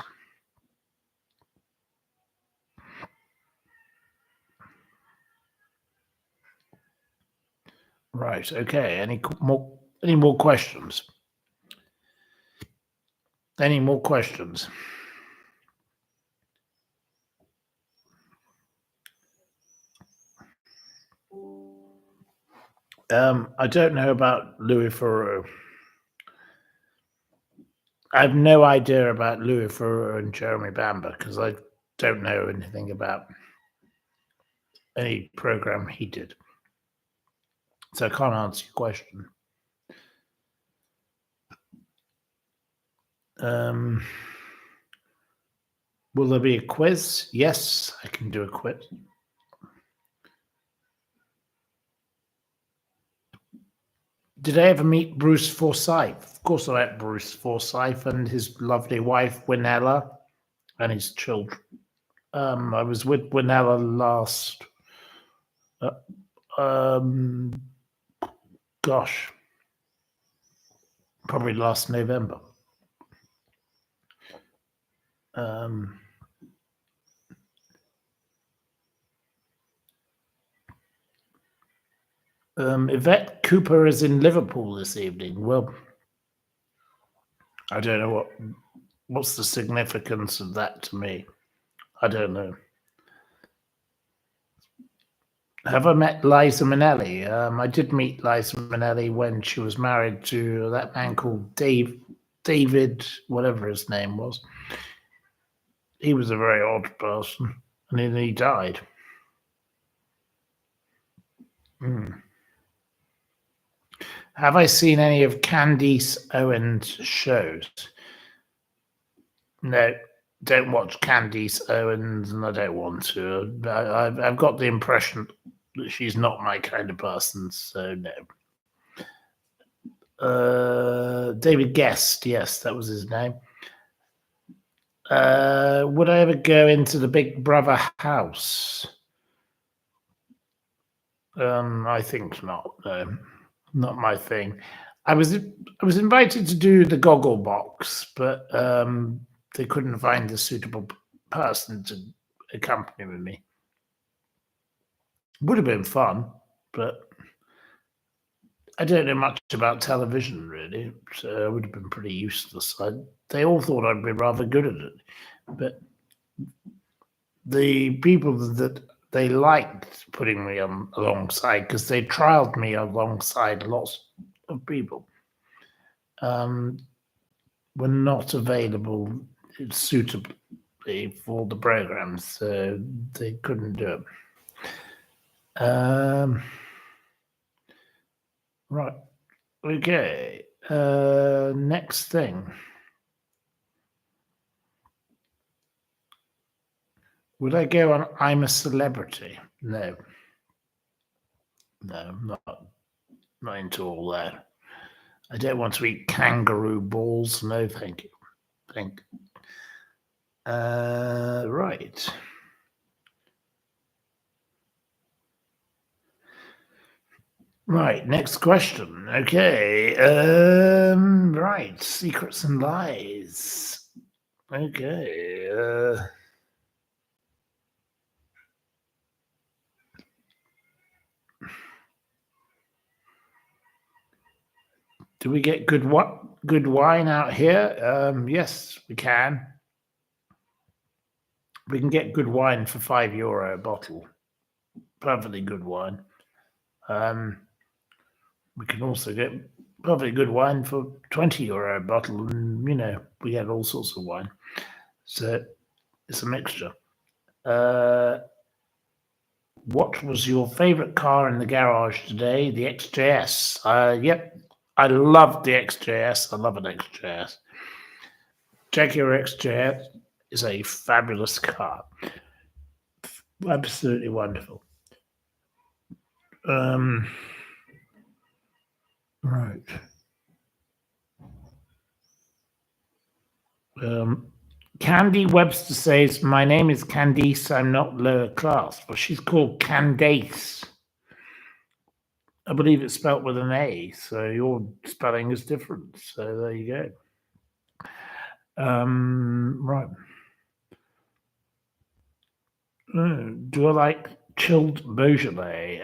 Right, okay. Any more questions? Any more questions? I don't know about Louis Theroux. I have no idea about Louis Theroux and Jeremy Bamber because I don't know anything about any program he did. So I can't answer your question. Will there be a quiz? Yes, I can do a quiz. Did I ever meet Bruce Forsyth? Of course, I met Bruce Forsyth and his lovely wife, Winella, and his children. I was with Winella last, probably last November. Yvette Cooper is in Liverpool this evening. Well, I don't know what's the significance of that to me. I don't know. Have I met Liza Minnelli? I did meet Liza Minnelli when she was married to that man called David, whatever his name was. He was a very odd person, and then he died. Have I seen any of Candice Owens' shows? No, don't watch Candice Owens, and I don't want to. I've got the impression that she's not my kind of person, so no. David Guest, yes, that was his name. Would I ever go into the Big Brother house? I think not. No, not my thing. I was invited to do the goggle box, but they couldn't find a suitable person to accompany with me. Would have been fun, but I don't know much about television really, so I would have been pretty useless. They all thought I'd be rather good at it, but the people that they liked putting me on alongside because they trialed me alongside lots of people were not available suitably for the programs, so they couldn't do it. Right. Okay. Next thing. Would I go on I'm a Celebrity? No. No, not into all that. I don't want to eat kangaroo balls. No, thank you. Right. Right, next question. Okay. Right, secrets and lies. Okay. Do we get good wine out here? Yes, we can. We can get good wine for €5 a bottle. Perfectly good wine. We can also get perfectly good wine for €20 a bottle, and we get all sorts of wine. So it's a mixture. What was your favorite car in the garage today? The XJS. Yep, I love the XJS. I love an XJS. Jaguar XJS is a fabulous car. Absolutely wonderful. Right. Candy Webster says, "My name is Candice. I'm not lower class." Well, she's called Candace. I believe it's spelt with an A, so your spelling is different. So there you go. Right. Do I like chilled Beaujolais?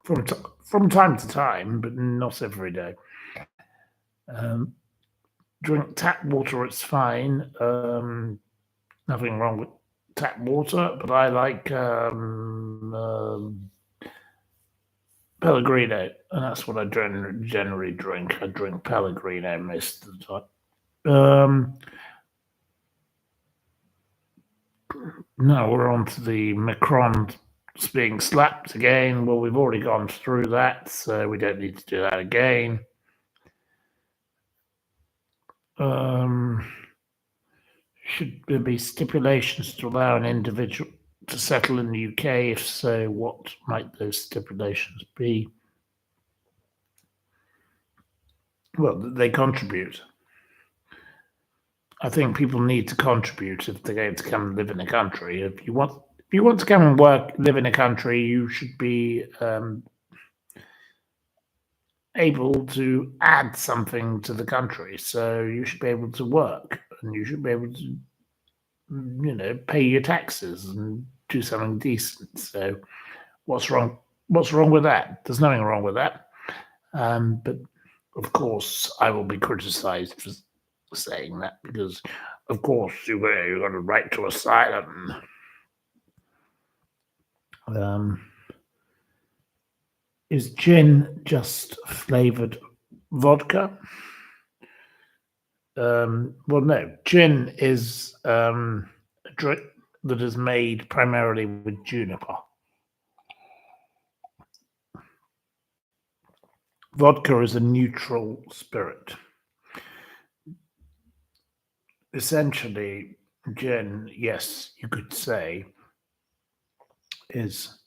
From time to time, but not every day. Drink tap water, it's fine. Nothing wrong with tap water, but I like Pellegrino, and that's what I generally drink. I drink Pellegrino most of the time. Now we're on to the Macron being slapped again. Well, we've already gone through that, so we don't need to do that again. Should there be stipulations to allow an individual to settle in the UK? If so, what might those stipulations be? Well, they contribute. I think people need to contribute if they're going to come and live in a country. If you want to come and live in a country, you should be able to add something to the country. So you should be able to work, and you should be able to, pay your taxes and do something decent. So what's wrong? What's wrong with that? There's nothing wrong with that. But of course, I will be criticised for saying that because, of course, you've got a right to asylum. Is gin just flavoured vodka? Well, no. Gin is a drink that is made primarily with juniper. Vodka is a neutral spirit. Essentially, gin, yes, you could say, is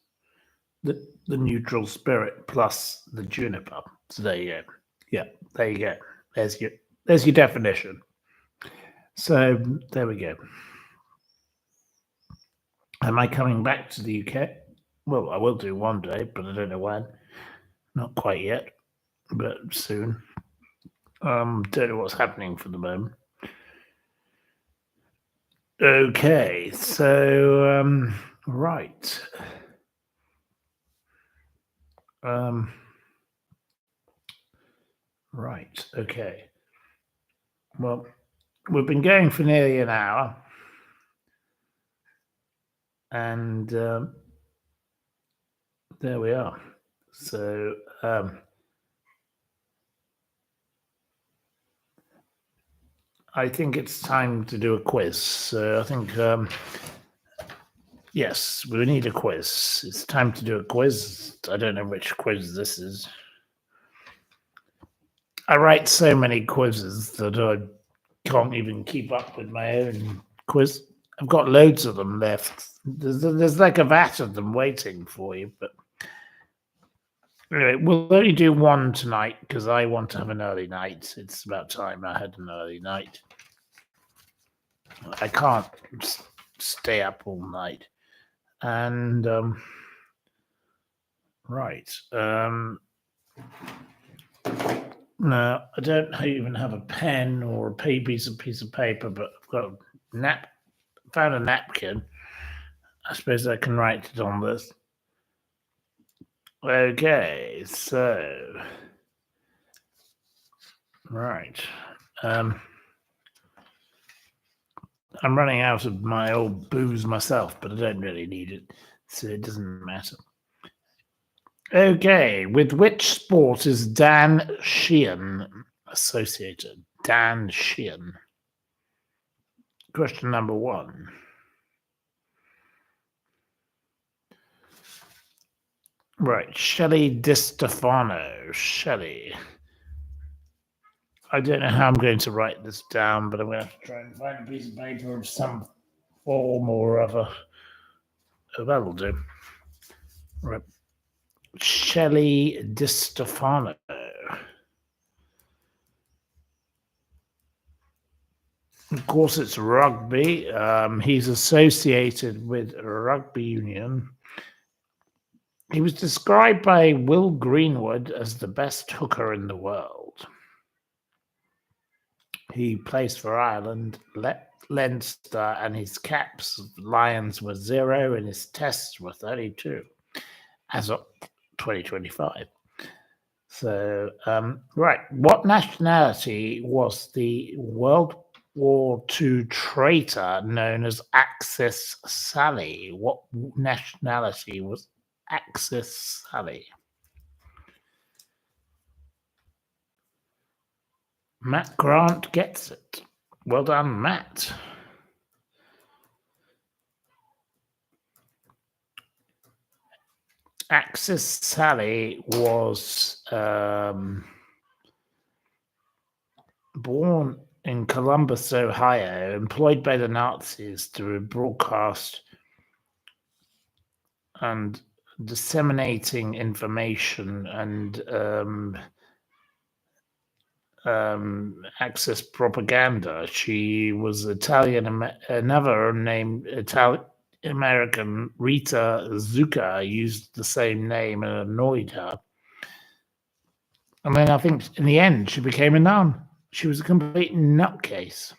the neutral spirit plus the juniper. So there you go. Yeah, there you go. There's your definition. So there we go. Am I coming back to the UK? Well, I will do one day, but I don't know when. Not quite yet, but soon. Don't know what's happening for the moment. Okay, so right. Right. Okay. Well, we've been going for nearly an hour, and there we are. So I think it's time to do a quiz. So I think yes, we need a quiz. It's time to do a quiz. I don't know which quiz this is. I write so many quizzes that I can't even keep up with my own quiz. I've got loads of them left. There's like a vat of them waiting for you. But anyway, we'll only do one tonight because I want to have an early night. It's about time I had an early night. I can't stay up all night. And Right. No, I don't even have a pen or a piece of paper, but I've got found a napkin. I suppose I can write it on this. Okay, so right. I'm running out of my old booze myself, but I don't really need it, so it doesn't matter. Okay, with which sport is Dan Sheehan associated? Dan Sheehan. Question number 1. Right, Shelley Di Stefano. Shelley. I don't know how I'm going to write this down, but I'm going to have to try and find a piece of paper of some form or other. Oh, that'll do. Right. Shelley Di Stefano. Of course, it's rugby. He's associated with rugby union. He was described by Will Greenwood as the best hooker in the world. He plays for Ireland, Leinster, and his caps Lions were 0 and his tests were 32 as of 2025. So, right. What nationality was the World War II traitor known as Axis Sally? What nationality was Axis Sally? Matt Grant gets it. Well done, Matt. Axis Sally was born in Columbus, Ohio, employed by the Nazis to broadcast and disseminating information and Axis propaganda. She was Italian. Another named American Rita Zucker used the same name and annoyed her. And then I think in the end she became a nun. She was a complete nutcase.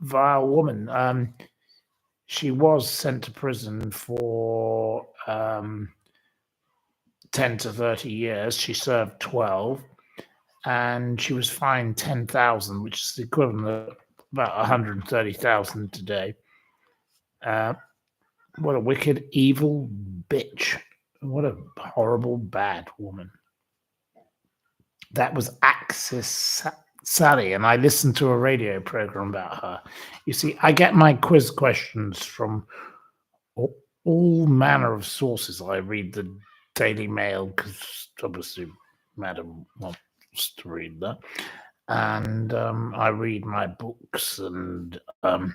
Vile woman. She was sent to prison for 10 to 30 years. She served 12. And she was fined 10,000, which is the equivalent of about 130,000 today. What a wicked, evil bitch! What a horrible, bad woman. That was Axis Sally, and I listened to a radio program about her. You see, I get my quiz questions from all manner of sources. I read the Daily Mail because obviously Madam wants to read that, and I read my books, and I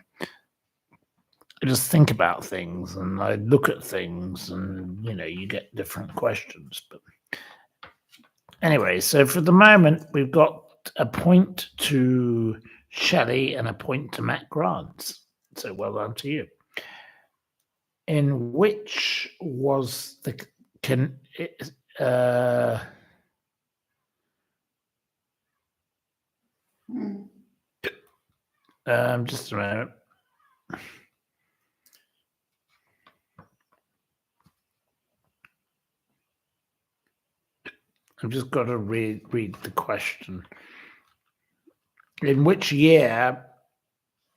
just think about things, and I look at things, and you get different questions. But anyway, so for the moment, we've got a point to Shelley and a point to Matt Grant. So well done to you. In which was the just a minute. I've just got to read the question. In which year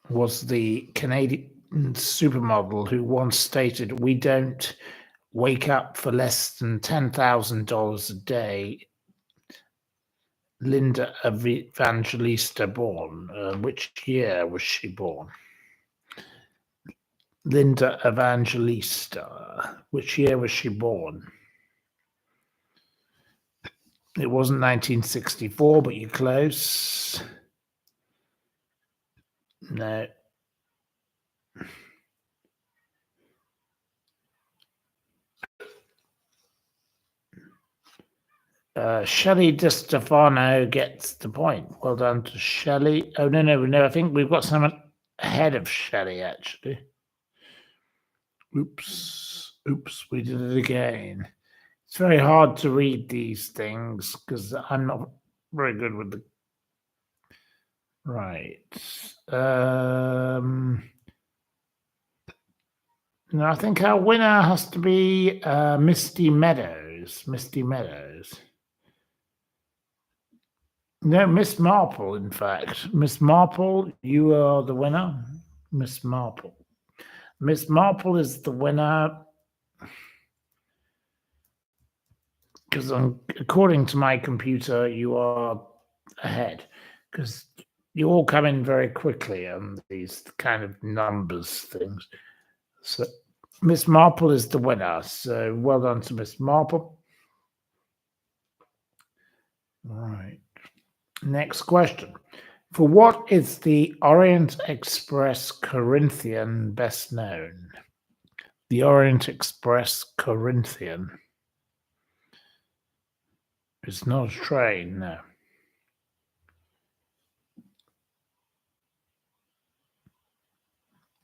was the Canadian supermodel who once stated, "We don't wake up for less than $10,000 a day," Linda Evangelista born? Which year was she born? Linda Evangelista. Which year was she born? It wasn't 1964, but you're close. No. Shelley Di Stefano gets the point. Well done to Shelley. Oh, no. I think we've got someone ahead of Shelley, actually. Oops. Oops, we did it again. It's very hard to read these things because I'm not very good with the. Right. No, I think our winner has to be Misty Meadows. Misty Meadows. No, Miss Marple, in fact. Miss Marple, you are the winner. Miss Marple. Miss Marple is the winner because, according to my computer, you are ahead because you all come in very quickly on these kind of numbers things. So, Miss Marple is the winner. So, well done to Miss Marple. All right. Next question. For what is the Orient Express Corinthian best known? The Orient Express Corinthian. It's not a train, no.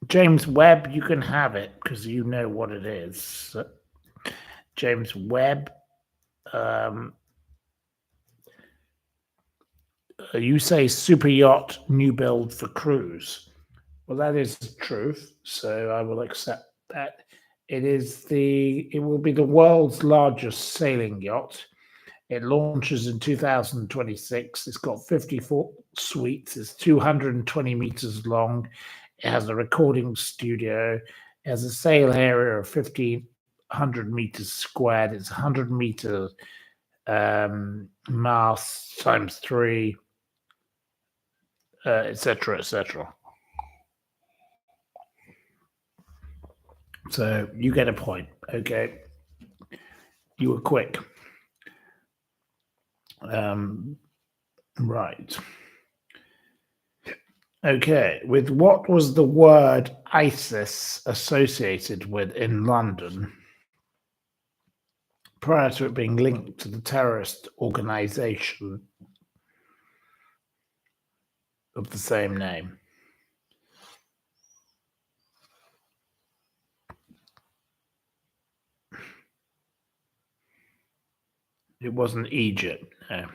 James Webb, you can have it because you know what it is. James Webb, you say super yacht new build for cruise. Well, that is the truth, so I will accept that. It will be the world's largest sailing yacht. It launches in 2026. It's got 54 suites. It's 220 meters long. It has a recording studio. It has a sail area of 1,500 meters squared. It's 100-meter mast times 3, etc., etc. So you get a point. Okay, you were quick. Right. Okay, with what was the word ISIS associated with in London prior to it being linked to the terrorist organization of the same name? It wasn't Egypt, no.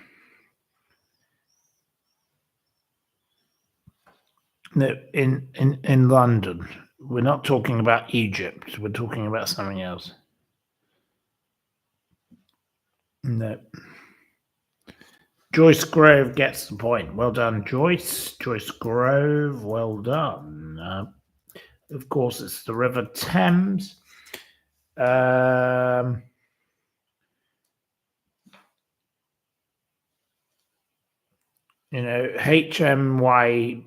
No, in London. We're not talking about Egypt. We're talking about something else. No. Joyce Grove gets the point. Well done, Joyce. Joyce Grove, well done. Of course, it's the River Thames. HMYP,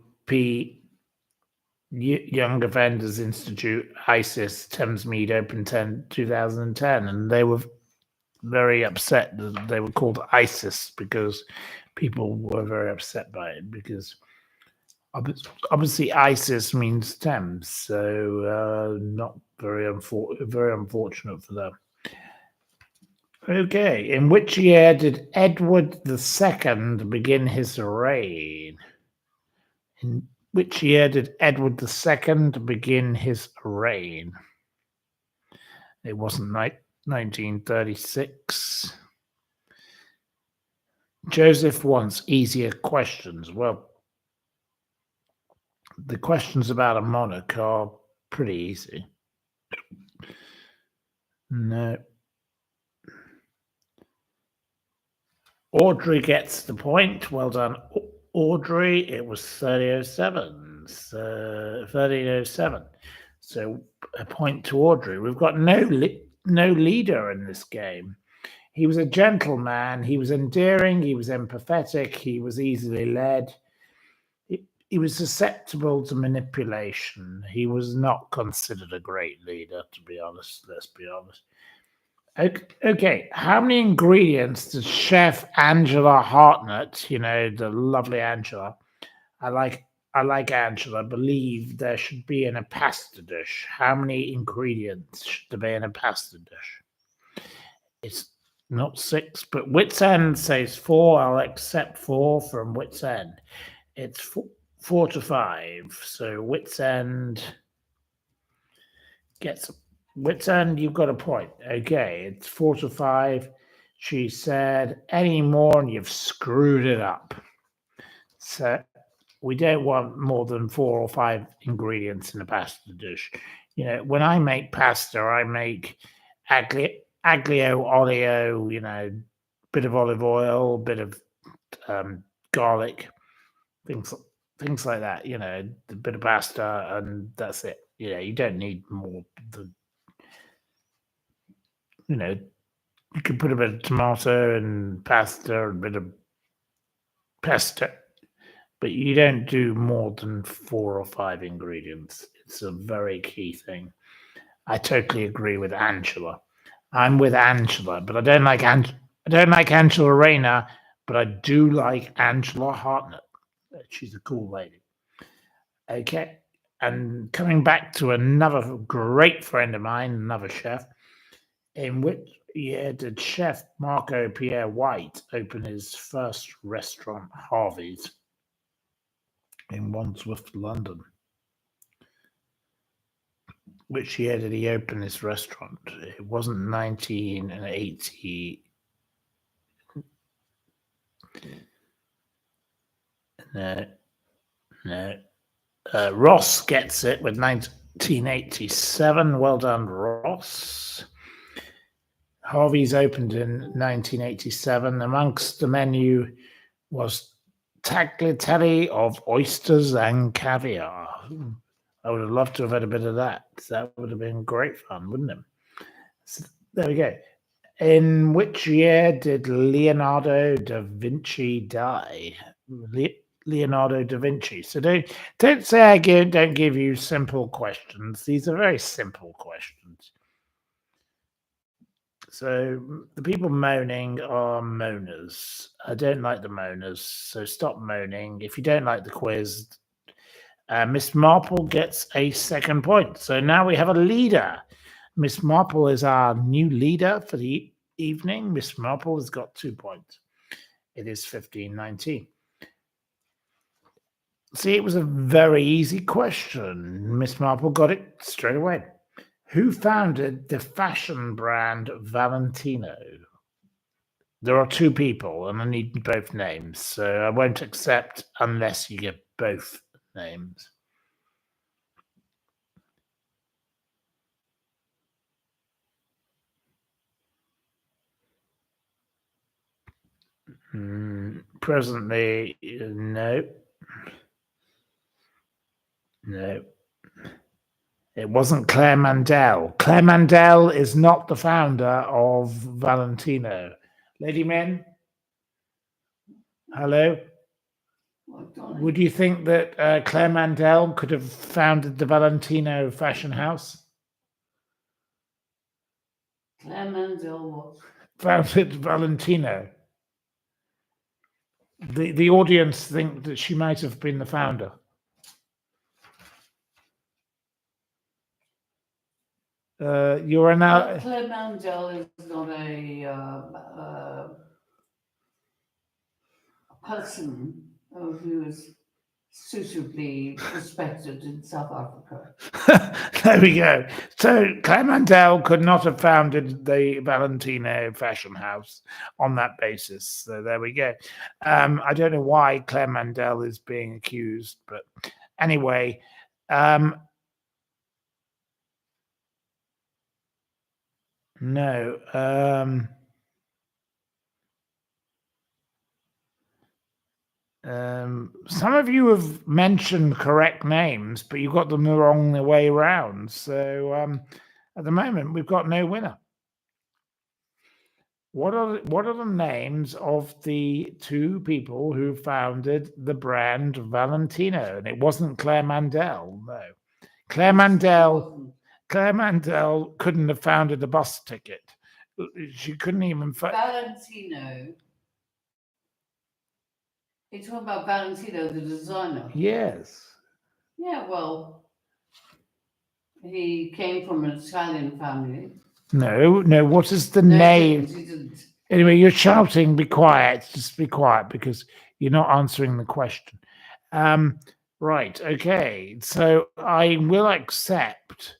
Young Offenders Institute, ISIS, Thamesmead Open 2010, and they were very upset that they were called ISIS because people were very upset by it because obviously ISIS means Thames, so not very unfortunate for them. Okay, in which year did Edward II begin his reign? In which year did Edward II begin his reign? It wasn't 1936. Joseph wants easier questions. Well, the questions about a monarch are pretty easy. No. Audrey gets the point. Well done, Audrey. It was 1307. 1307. So a point to Audrey. We've got no leader in this game. He was a gentleman. He was endearing. He was empathetic. He was easily led. He was susceptible to manipulation. He was not considered a great leader, to be honest. Let's be honest. Okay, how many ingredients does Chef Angela Hartnett, the lovely Angela, I like Angela, believe there should be in a pasta dish? How many ingredients should there be in a pasta dish? It's not 6, but Wits End says 4. I'll accept 4 from Wits End. It's 4 to 5. So Wits End gets Whitsun, you've got a point. Okay, it's 4-5. She said, any more and you've screwed it up. So we don't want more than 4 or 5 ingredients in a pasta dish. You know, when I make pasta, I make aglio olio, you know, bit of olive oil, bit of garlic, things things like that. You know, a bit of pasta, and that's it. You know, you don't need more. You know, you can put a bit of tomato and pasta, a bit of pesto, but you don't do more than 4 or 5 ingredients. It's a very key thing. I totally agree with Angela. I'm with Angela, but I don't like I don't like Angela Rayner, but I do like Angela Hartnett. She's a cool lady. Okay. And coming back to another great friend of mine, another chef, in which year did Chef Marco Pierre White open his first restaurant, Harvey's, in Wandsworth, London? Which year did he open his restaurant? It wasn't 1980. No, no. Ross gets it with 1987. Well done, Ross. Harvey's opened in 1987. Amongst the menu was tagliatelle of oysters and caviar. I would have loved to have had a bit of that. That would have been great fun, wouldn't it? So there we go. In which year did Leonardo da Vinci die? Leonardo da Vinci. So don't say don't give you simple questions. These are very simple questions. So the people moaning are moaners. I don't like the moaners, so stop moaning. If you don't like the quiz, Miss Marple gets a second point. So now we have a leader. Miss Marple is our new leader for the evening. Miss Marple has got 2 points. It is 15-19. See, it was a very easy question. Miss Marple got it straight away. Who founded the fashion brand Valentino? There are 2 people, and I need both names, so I won't accept unless you get both names. Presently, no. No. It wasn't Claire Mandel. Claire Mandel is not the founder of Valentino. Lady Men, hello. Would you think that Claire Mandel could have founded the Valentino fashion house? Claire Mandel what? Founded Valentino. The audience think that she might have been the founder. You're now. Claire Mandel is not a person who is suitably respected in South Africa. There we go. So Claire Mandel could not have founded the Valentino fashion house on that basis. So there we go. I don't know why Claire Mandel is being accused, but anyway. No. Some of you have mentioned correct names, but you got them the wrong way around. So at the moment, we've got no winner. What are the names of the 2 people who founded the brand Valentino? And it wasn't Claire Mandel, no. Claire Mandel couldn't have founded a bus ticket. She couldn't even. Valentino. You're talking about Valentino, the designer? Yes. Yeah, well, he came from an Italian family. No. What is the name? He didn't. Anyway, you're shouting. Be quiet. Just be quiet because you're not answering the question. Right. Okay. So I will accept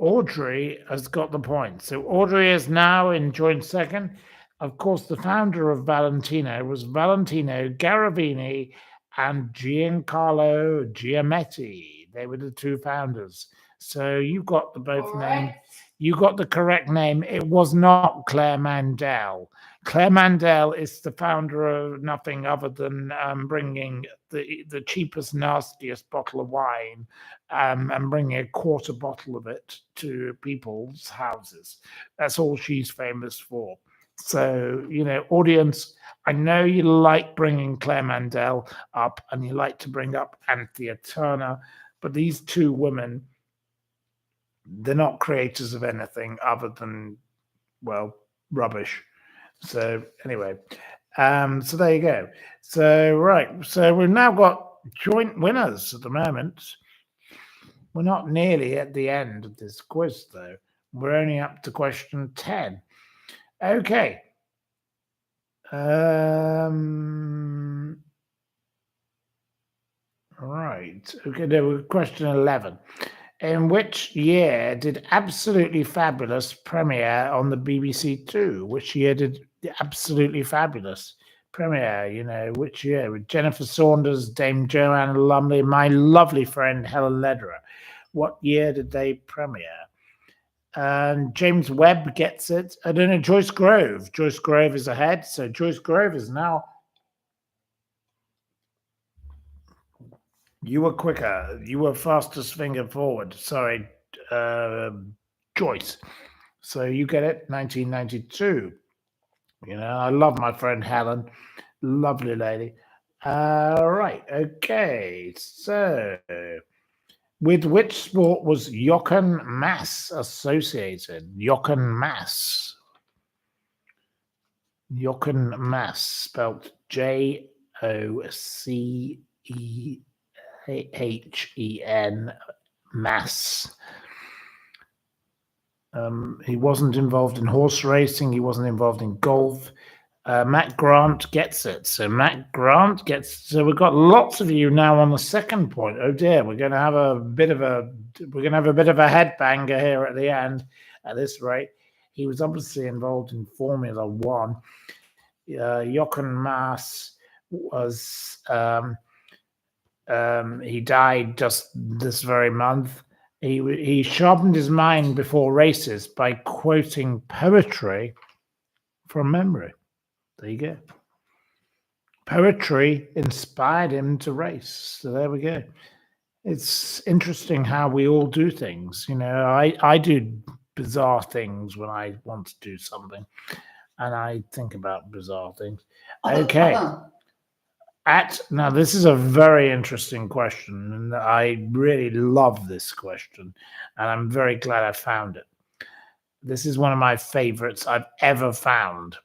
Audrey has got the point. So Audrey is now in joint second. Of course, the founder of Valentino was Valentino Garavini and Giancarlo Giametti. They were the two founders. So you got the both names. Correct. You got the correct name. It was not Claire Mandel. Claire Mandel is the founder of nothing other than bringing the cheapest, nastiest bottle of wine and bringing a quarter bottle of it to people's houses. That's all she's famous for. So, audience, I know you like bringing Claire Mandel up and you like to bring up Anthea Turner, but these two women, they're not creators of anything other than, well, rubbish. So anyway, so there you go. So right, so we've now got joint winners at the moment. We're not nearly at the end of this quiz, though. We're only up to question 10. Okay. Right. Okay, there was question 11. In which year did Absolutely Fabulous premiere on the BBC Two? Which year did Absolutely Fabulous premiere? Which year? With Jennifer Saunders, Dame Joanne Lumley, my lovely friend Helen Lederer. What year did they premiere? And James Webb gets it. I don't know, Joyce Grove. Joyce Grove is ahead. So Joyce Grove is now. You were quicker. You were fastest finger forward. Sorry, Joyce. So you get it, 1992. I love my friend Helen. Lovely lady. Right, okay. So, with which sport was Jochen Mass associated? Jochen Mass. Jochen Mass, spelt Jochen Mass. He wasn't involved in horse racing. He wasn't involved in golf. Matt Grant gets it. So Matt Grant gets. So we've got lots of you now on the second point. Oh dear, we're going to have a bit of a headbanger here at the end. At this rate, he was obviously involved in Formula One. Jochen Mass was. He died just this very month. He sharpened his mind before races by quoting poetry from memory. There you go. Poetry inspired him to race. So there we go. It's interesting how we all do things. I do bizarre things when I want to do something, and I think about bizarre things. Okay. Now, this is a very interesting question, and I really love this question, and I'm very glad I found it. This is one of my favorites I've ever found.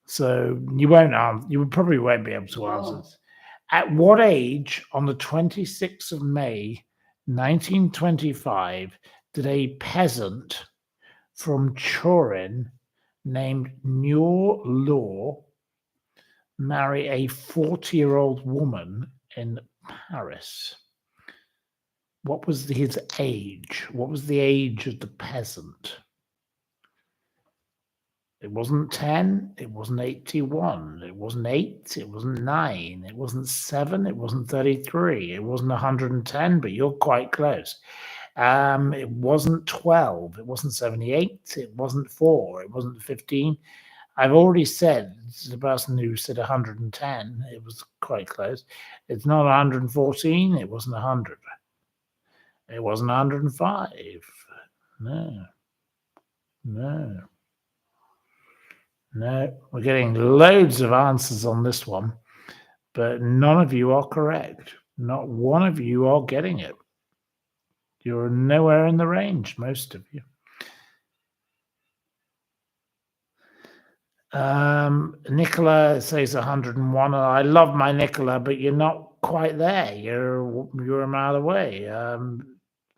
So you probably won't be able to answer this. At what age, on the 26th of May, 1925, did a peasant from Turin named Neur Law marry a 40-year-old woman in Paris? What was his age? What was the age of the peasant? It wasn't 10. It wasn't 81. It wasn't 8. It wasn't 9. It wasn't 7. It wasn't 33. It wasn't 110, but you're quite close. It wasn't 12. It wasn't 78. It wasn't 4. It wasn't 15. I've already said the person who said 110. It was quite close. It's not 114. It wasn't 100. It wasn't 105. No. We're getting loads of answers on this one, but none of you are correct. Not one of you are getting it. You're nowhere in the range, most of you. Nicola says 101. I love my Nicola, but you're not quite there. You're a mile away.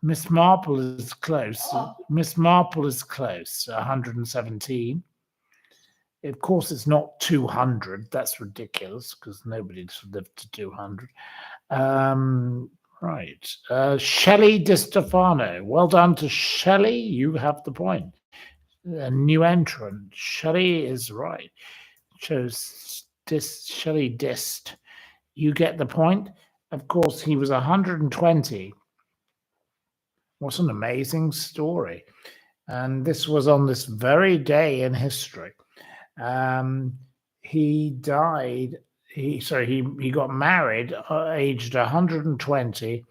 Miss Marple is close. Miss Marple is close. 117. Of course, it's not 200. That's ridiculous because nobody's lived to 200. Right. Shelley Di Stefano. Well done to Shelley. You have the point. A new entrant. Shelley is right. Chose Shelley Dist. You get the point. Of course, he was 120. What an amazing story. And this was on this very day in history. He died. He got married aged 120.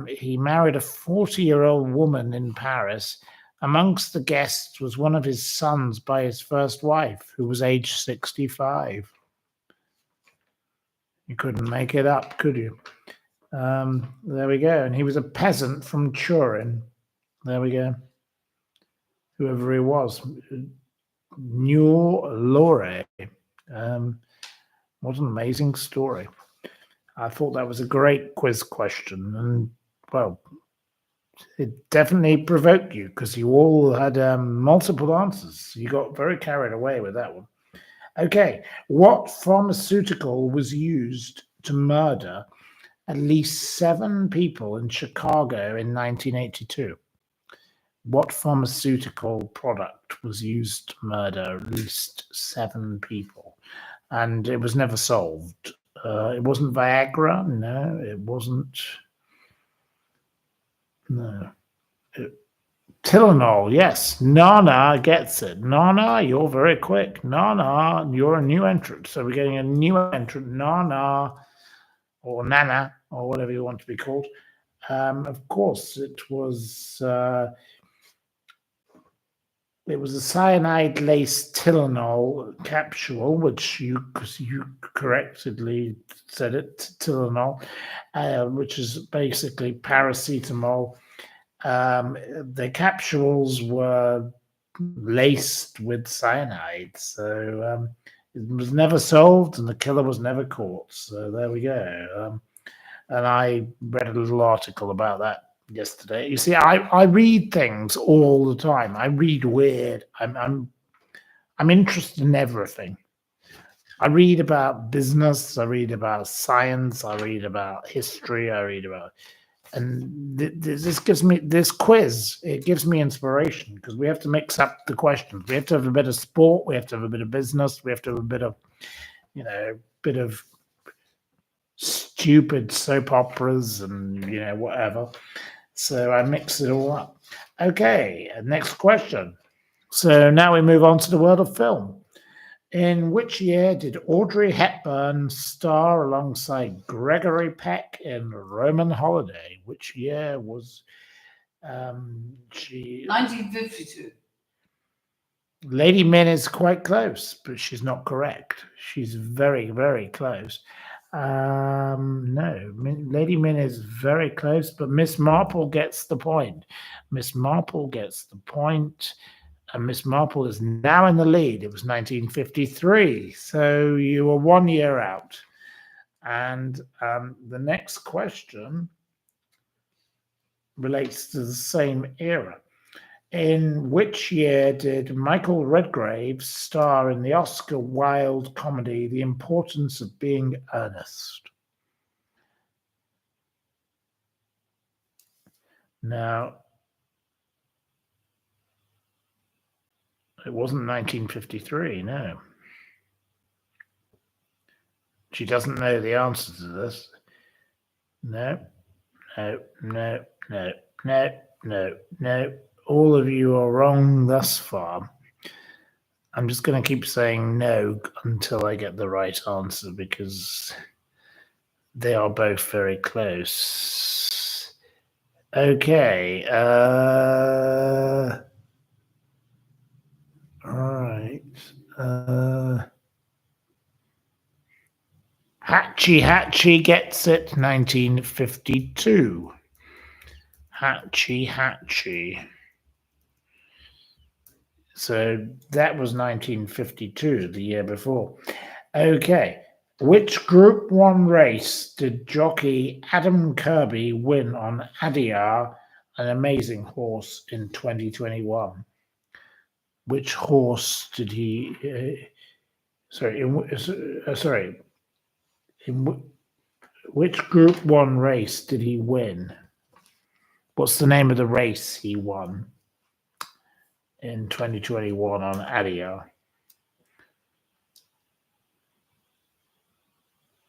He married a 40-year-old woman in Paris. Amongst the guests was one of his sons by his first wife, who was aged 65. You couldn't make it up, could you? There we go. And he was a peasant from Turin. There we go. Whoever he was. New Lore. What an amazing story. I thought that was a great quiz question. And, well, it definitely provoked you because you all had multiple answers. You got very carried away with that one. Okay. What pharmaceutical was used to murder at least 7 people in Chicago in 1982? What pharmaceutical product was used to murder at least 7 people? And it was never solved. It wasn't Viagra. No, it wasn't. No. Tylenol, yes. Nana gets it. Nana, you're very quick. Nana, you're a new entrant. So we're getting a new entrant. Nana, or Nana, or whatever you want to be called. Of course, it was a cyanide-laced Tylenol capsule, which you correctly said it, Tylenol, which is basically paracetamol. The capsules were laced with cyanide, so it was never solved, and the killer was never caught. So there we go. And I read a little article about that yesterday. You see, I read things all the time. I read weird. I'm interested in everything. I read about business. I read about science. I read about history. I read about, and this gives me this quiz. It gives me inspiration because we have to mix up the questions. We have to have a bit of sport. We have to have a bit of business. We have to have a bit of, bit of stupid soap operas and whatever. So I mix it all up. Okay, next question. So now we move on to the world of film. In which year did Audrey Hepburn star alongside Gregory Peck in Roman Holiday? Which year was she? 1952. Lady Min is quite close, but she's not correct. She's very, very close. No, Lady Min is very close, but Miss Marple gets the point. Miss Marple gets the point, and Miss Marple is now in the lead. It was 1953, so you were 1 year out. And the next question relates to the same era. In which year did Michael Redgrave star in the Oscar Wilde comedy The Importance of Being Earnest? Now, it wasn't 1953, no. She doesn't know the answer to this. No. All of you are wrong thus far. I'm just going to keep saying no until I get the right answer because they are both very close. Okay. All right. Hatchie gets it, 1952. Hatchie. So that was 1952, the year before. Okay. Which Group 1 race did jockey Adam Kirby win on Adyar, an amazing horse, in 2021? Which horse did he... Which Group 1 race did he win? What's the name of the race he won in 2021 on Adia?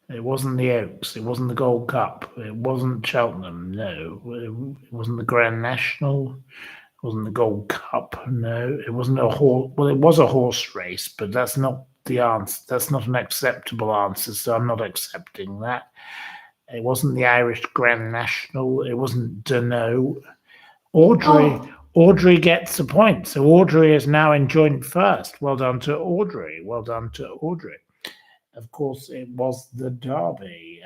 It wasn't the Oaks. It wasn't the Gold Cup. It wasn't Cheltenham. No. It wasn't the Grand National. It wasn't the Gold Cup. No. It wasn't a horse. Well, it was a horse race, but that's not the answer. That's not an acceptable answer, so I'm not accepting that. It wasn't the Irish Grand National. It wasn't Dunno. Audrey gets a point. So Audrey is now in joint first. Well done to Audrey. Well done to Audrey. Of course, it was the Derby.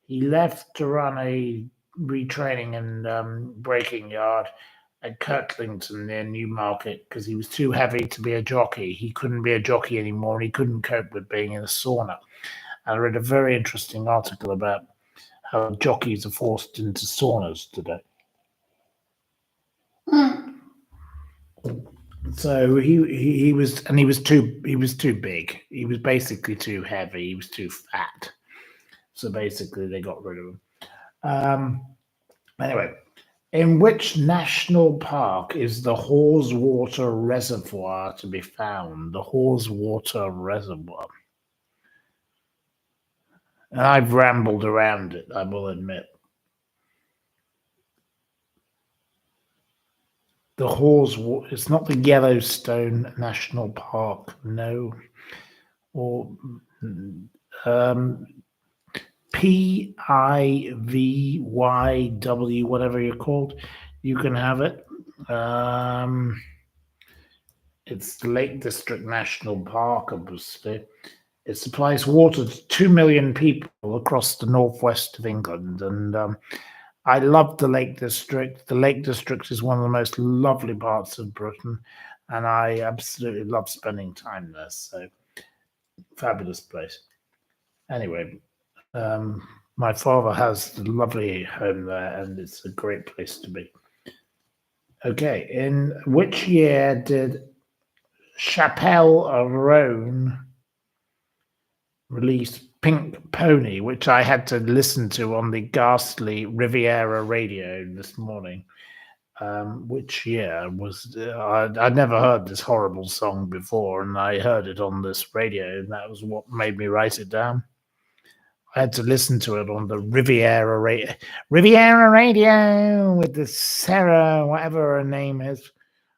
He left to run a retraining and breaking yard at Kirklington near Newmarket because he was too heavy to be a jockey. He couldn't be a jockey anymore, and he couldn't cope with being in a sauna. I read a very interesting article about how jockeys are forced into saunas today. So he was too big. He was basically too heavy. He was too fat. So basically, they got rid of him. Anyway, in which national park is the Haweswater Reservoir to be found? The Haweswater Reservoir. And I've rambled around it, I will admit. The Haweswater, it's not the Yellowstone National Park, no. Or PIVYW, whatever you're called, you can have it. It's the Lake District National Park, obviously. It supplies water to 2 million people across the northwest of England. And I love the Lake District. The Lake District is one of the most lovely parts of Britain. And I absolutely love spending time there. So, fabulous place. Anyway, my father has a lovely home there, and it's a great place to be. Okay, in which year did Chappell Roan release Pink Pony, which I had to listen to on the ghastly Riviera radio this morning? Which year was I'd never heard this horrible song before, and I heard it on this radio, and that was what made me write it down. I had to listen to it on the Riviera radio with the Sarah, whatever her name is.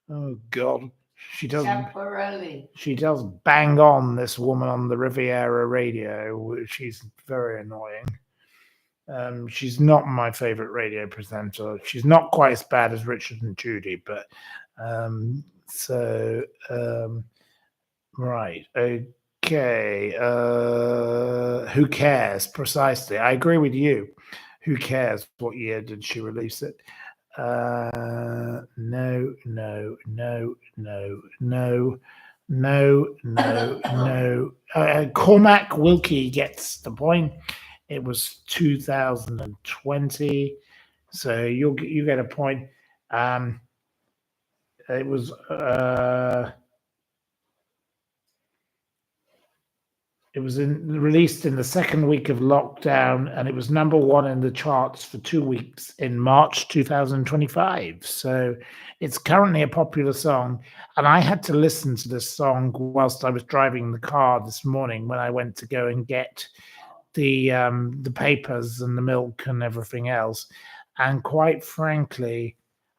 Oh God, she does bang on, this woman on the Riviera radio. She's very annoying. She's not my favorite radio presenter. She's not quite as bad as Richard and Judy, but right. Okay. Who cares? Precisely. I agree with you. Who cares? What year did she release it? No. Cormac Wilkie gets the point. It was 2020, so you get a point. It was released in the second week of lockdown, and it was number one in the charts for 2 weeks in March 2025. So it's currently a popular song, and I had to listen to this song whilst I was driving the car this morning when I went to go and get the papers and the milk and everything else. And quite frankly,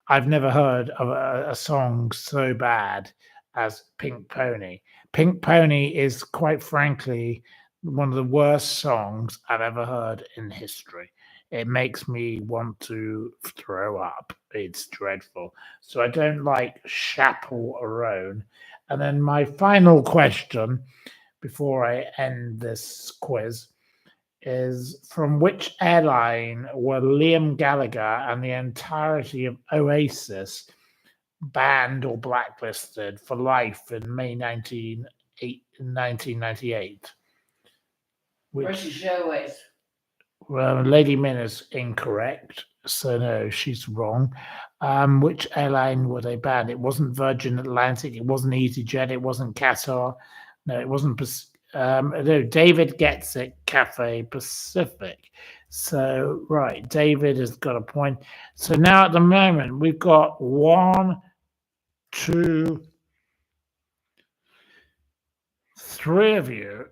I've never heard of a song so bad as Pink Pony. Pink Pony is, quite frankly, one of the worst songs I've ever heard in history. It makes me want to throw up. It's dreadful. So I don't like Chappell Roan. And then my final question before I end this quiz is, from which airline were Liam Gallagher and the entirety of Oasis banned or blacklisted for life in May 1998? British Airways. Well, Lady Min is incorrect, so no, she's wrong. Which airline were they banned? It wasn't Virgin Atlantic, it wasn't EasyJet, it wasn't Qatar, no, it wasn't No, David gets it. Cafe Pacific. So right, David has got a point. So now at the moment we've got 1, 2, 3 of you.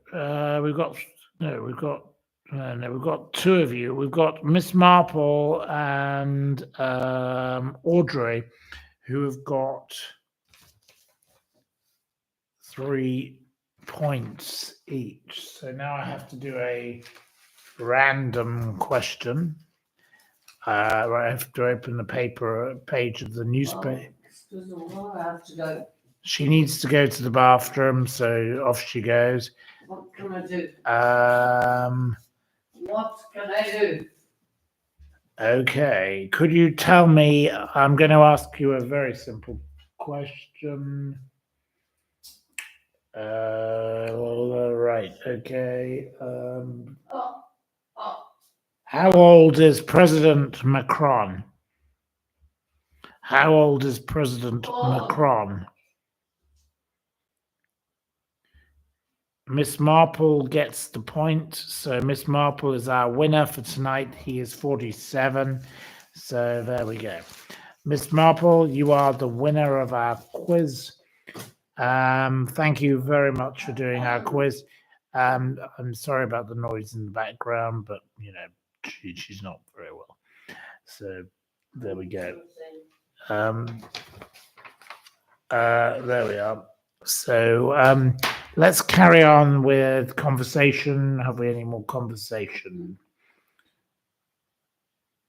We've got no, we've got no, we've got 2 of you. We've got Miss Marple and Audrey, who have got 3 points each. So now I have to do a random question. Right, I have to open the page of the newspaper. Excuse me, I have to go. She needs to go to the bathroom, so off she goes. What can I do? Um, What can I do? okay. Could you tell me? I'm going to ask you a very simple question. Right. Okay. How old is President Macron? How old is President Macron? Miss Marple gets the point. So Miss Marple is our winner for tonight. He is 47. So there we go. Miss Marple, you are the winner of our quiz. Thank you very much for doing our quiz. I'm sorry about the noise in the background, but you know, she's not very well. So there we go. There we are. So let's carry on with conversation. Have we any more conversation?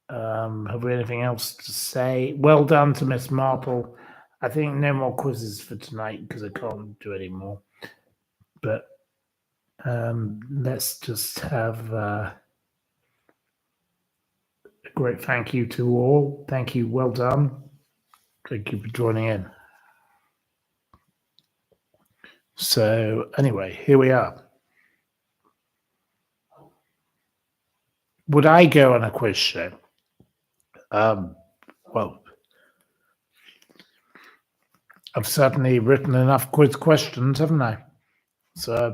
Have we anything else to say? Well done to Miss Marple. I think no more quizzes for tonight because I can't do any more. But let's just have a great thank you to all. Thank you. Well done. Thank you for joining in. So anyway, here we are. Would I go on a quiz show? Well, I've certainly written enough quiz questions, haven't I? So I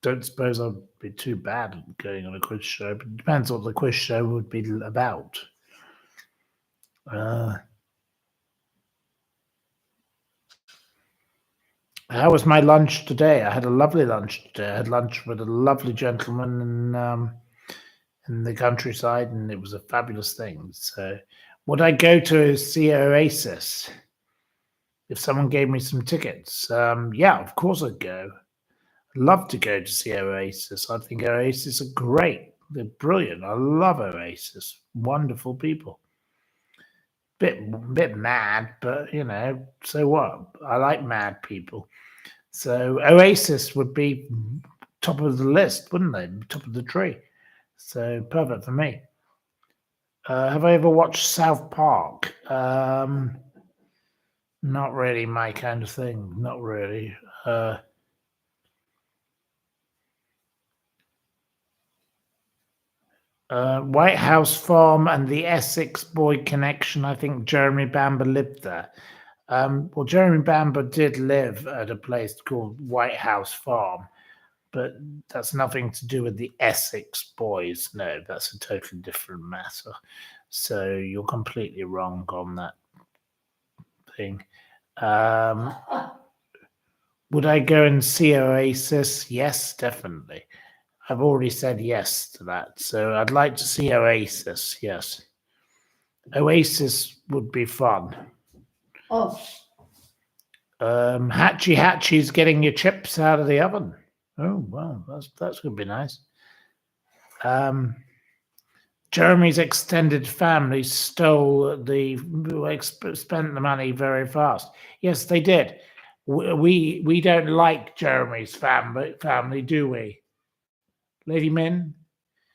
don't suppose I'd be too bad at going on a quiz show, but it depends what the quiz show would be about. How was my lunch today? I had a lovely lunch today. I had lunch with a lovely gentleman in the countryside, and it was a fabulous thing. So would I go to see Oasis if someone gave me some tickets? Yeah, of course I'd go. I'd love to go to see Oasis. I think Oasis are great. They're brilliant. I love Oasis. Wonderful people. Bit mad, but you know, so what? I like mad people. So Oasis would be top of the list, wouldn't they? Top of the tree. So perfect for me. Have I ever watched South Park? Not really my kind of thing. Not really. White House Farm and the Essex Boy Connection. I think Jeremy Bamber lived there. Well, Jeremy Bamber did live at a place called White House Farm, but that's nothing to do with the Essex Boys. No, that's a totally different matter. So you're completely wrong on that thing. Would I go and see Oasis? Yes, definitely. I've already said yes to that. So I'd like to see Oasis, yes. Oasis would be fun. Oh, Hatchie's getting your chips out of the oven. Oh, wow, that's going to be nice. Jeremy's extended family spent the money very fast. Yes, they did. We don't like Jeremy's family, do we? Lady Min?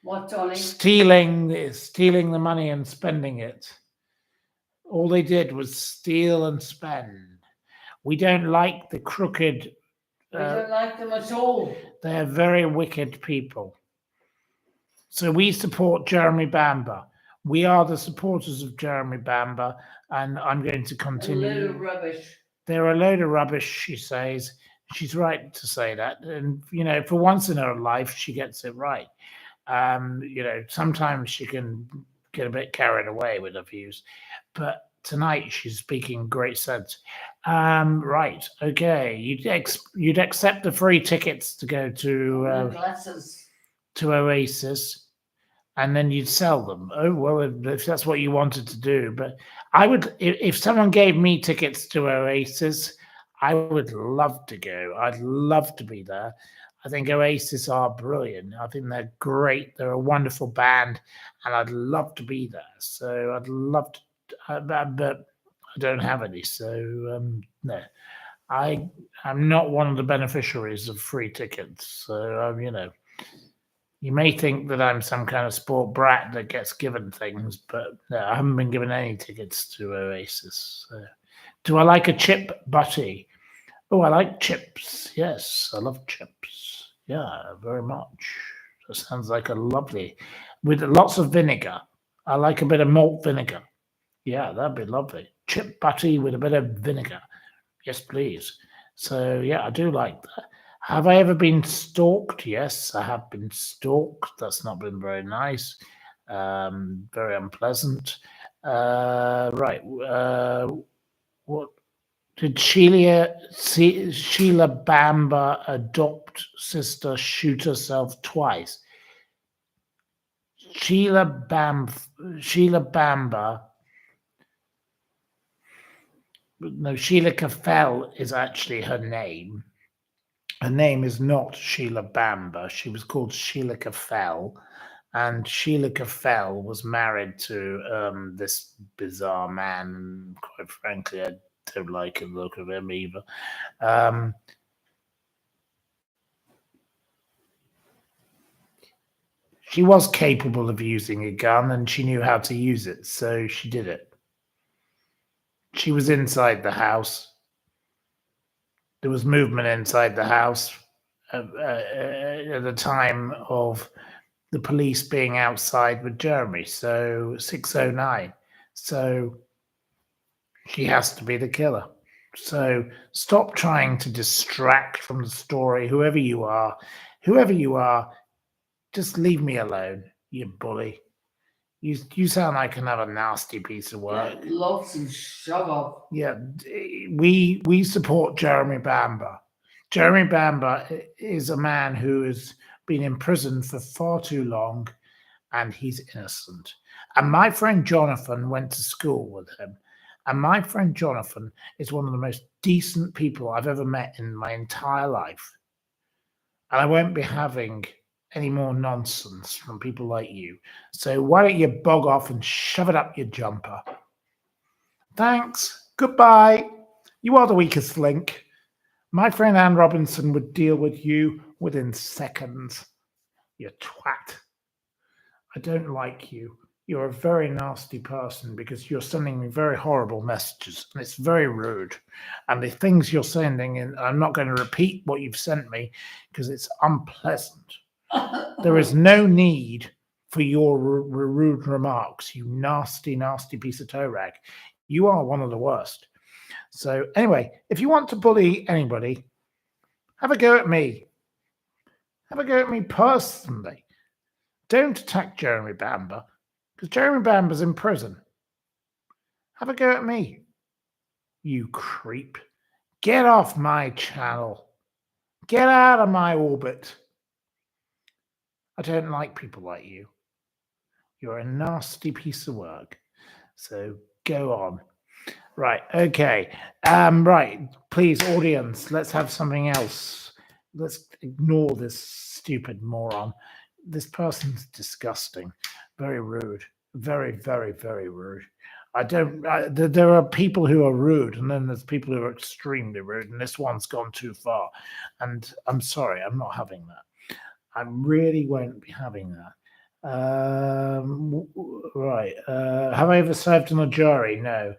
what, darling? Stealing the money and spending it. All they did was steal and spend. We don't like the crooked. We don't like them at all. They're very wicked people. So we support Jeremy Bamber. We are the supporters of Jeremy Bamber, and I'm going to continue. A load of rubbish. They're a load of rubbish, she says. She's right to say that. And, for once in her life, she gets it right. Sometimes she can get a bit carried away with her views, but tonight she's speaking great sense. Right. Okay. You'd accept the free tickets to go The glasses. to Oasis, and then you'd sell them. Oh well, if that's what you wanted to do. But I would, if someone gave me tickets to Oasis, I would love to go. I'd love to be there. I think Oasis are brilliant. I think they're great. They're a wonderful band, and I'd love to be there. So I'd love to, but I don't have any. So no, I'm not one of the beneficiaries of free tickets. So you may think that I'm some kind of sport brat that gets given things, but no, I haven't been given any tickets to Oasis. So. Do I like a chip butty? Oh, I like chips. Yes, I love chips. Yeah, very much. That sounds like a lovely, with lots of vinegar. I like a bit of malt vinegar. Yeah, that'd be lovely. Chip butty with a bit of vinegar. Yes, please. So, yeah, I do like that. Have I ever been stalked? Yes, I have been stalked. That's not been very nice. Very unpleasant. Right. What did Sheila Bamber adopt sister shoot herself twice? Sheila Bamber. No, Sheila Caffell is actually her name. Her name is not Sheila Bamber. She was called Sheila Caffell, and Sheila Caffell was married to this bizarre man. And quite frankly, I don't like the look of him either. She was capable of using a gun, and she knew how to use it, so she did it. She was inside the house. There was movement inside the house at the time of the police being outside with Jeremy. So 6:09. So she has to be the killer. So stop trying to distract from the story. Whoever you are, just leave me alone, you bully. You sound like another nasty piece of work. Yeah, lots and shove up. Yeah, we support Jeremy Bamber. Jeremy Bamber is a man who has been in prison for far too long, and he's innocent. And my friend Jonathan went to school with him. And my friend Jonathan is one of the most decent people I've ever met in my entire life. And I won't be having any more nonsense from people like you. So why don't you bog off and shove it up your jumper? Thanks. Goodbye. You are the weakest link. My friend Anne Robinson would deal with you within seconds. You twat. I don't like you. You're a very nasty person because you're sending me very horrible messages, and it's very rude. And the things you're sending, and I'm not going to repeat what you've sent me because it's unpleasant. There is no need for your rude remarks, you nasty, nasty piece of toe rag. You are one of the worst. So anyway, if you want to bully anybody, have a go at me. Have a go at me personally. Don't attack Jeremy Bamber, because Jeremy Bamber's in prison. Have a go at me, you creep. Get off my channel. Get out of my orbit. I don't like people like you. You're a nasty piece of work. So go on. Right, okay. Right, please, audience, let's have something else. Let's ignore this stupid moron. This person's disgusting. Very rude. Very, very, very rude. There are people who are rude, and then there's people who are extremely rude, and this one's gone too far. And I'm sorry, I'm not having that. I really won't be having that. Right. Have I ever served on a jury? No,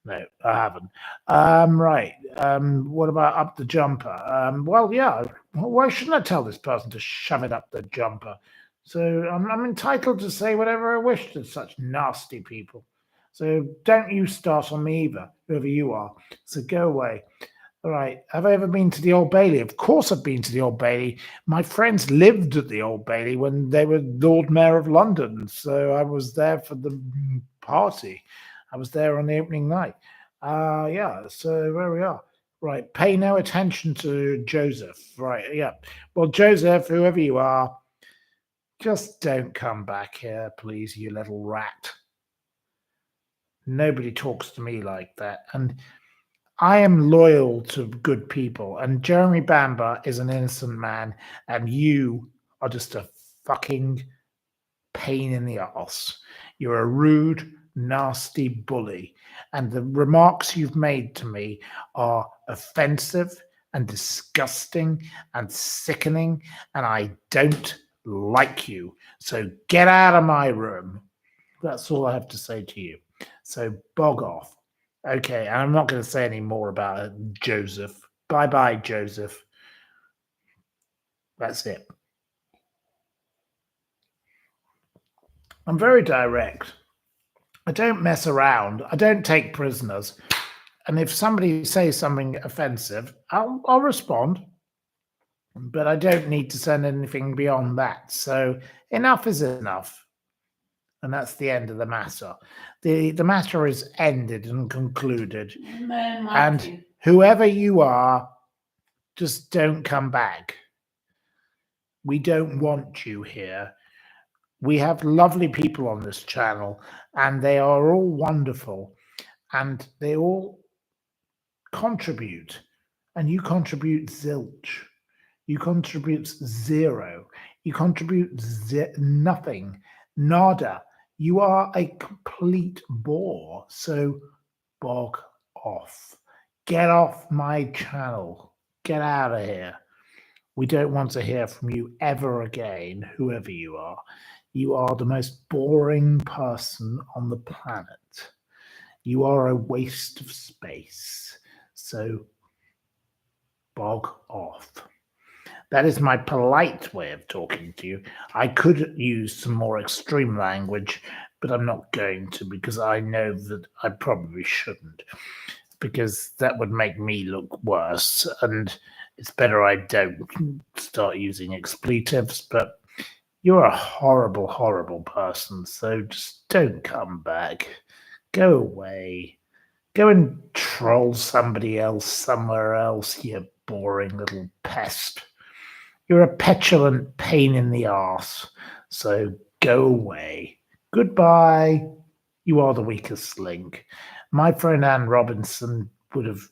I haven't. Right. What about up the jumper? Well, yeah. Why shouldn't I tell this person to shove it up the jumper? So I'm entitled to say whatever I wish to such nasty people. So don't you start on me either, whoever you are. So go away. All right. Have I ever been to the Old Bailey? Of course I've been to the Old Bailey. My friends lived at the Old Bailey when they were Lord Mayor of London. So I was there for the party. I was there on the opening night. Yeah, so where we are. Right. Pay no attention to Joseph. Right. Yeah. Well, Joseph, whoever you are, just don't come back here, please, you little rat. Nobody talks to me like that. And I am loyal to good people, and Jeremy Bamber is an innocent man, and you are just a fucking pain in the arse. You're a rude, nasty bully, and the remarks you've made to me are offensive and disgusting and sickening, and I don't like you. So get out of my room. That's all I have to say to you. So bog off. Okay, and I'm not going to say any more about it, Joseph. Bye bye, Joseph. That's it. I'm very direct. I don't mess around. I don't take prisoners. And if somebody says something offensive, I'll respond. But I don't need to send anything beyond that. So enough is enough. And that's the end of the matter. The matter is ended and concluded. Man, And Matthew. whoever you are, just don't come back. We don't want you here. We have lovely people on this channel, and they are all wonderful, and they all contribute, and you contribute zilch. You contribute zero. You contribute nothing. Nada. You are a complete bore. So bog off. Get off my channel. Get out of here. We don't want to hear from you ever again, whoever you are. You are the most boring person on the planet. You are a waste of space. So bog off. That is my polite way of talking to you. I could use some more extreme language, but I'm not going to, because I know that I probably shouldn't, because that would make me look worse, and it's better I don't start using expletives. But you're a horrible, horrible person, so just don't come back. Go away. Go and troll somebody else somewhere else, you boring little pest. You're a petulant pain in the arse, so go away. Goodbye. You are the weakest link. My friend Anne Robinson would have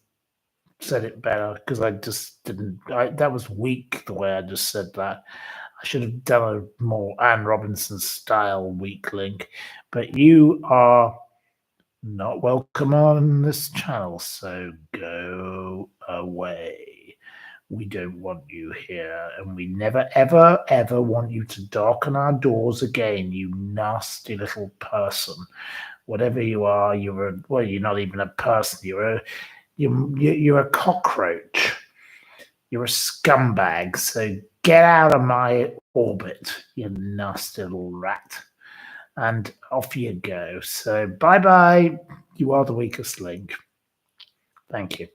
said it better, because I just didn't. That was weak the way I just said that. I should have done a more Anne Robinson style weak link. But you are not welcome on this channel, so go away. We don't want you here, and we never, ever, ever want you to darken our doors again, you nasty little person. Whatever you are, you're not even a person. You're a cockroach. You're a scumbag. So get out of my orbit, you nasty little rat. And off you go. So bye-bye. You are the weakest link. Thank you.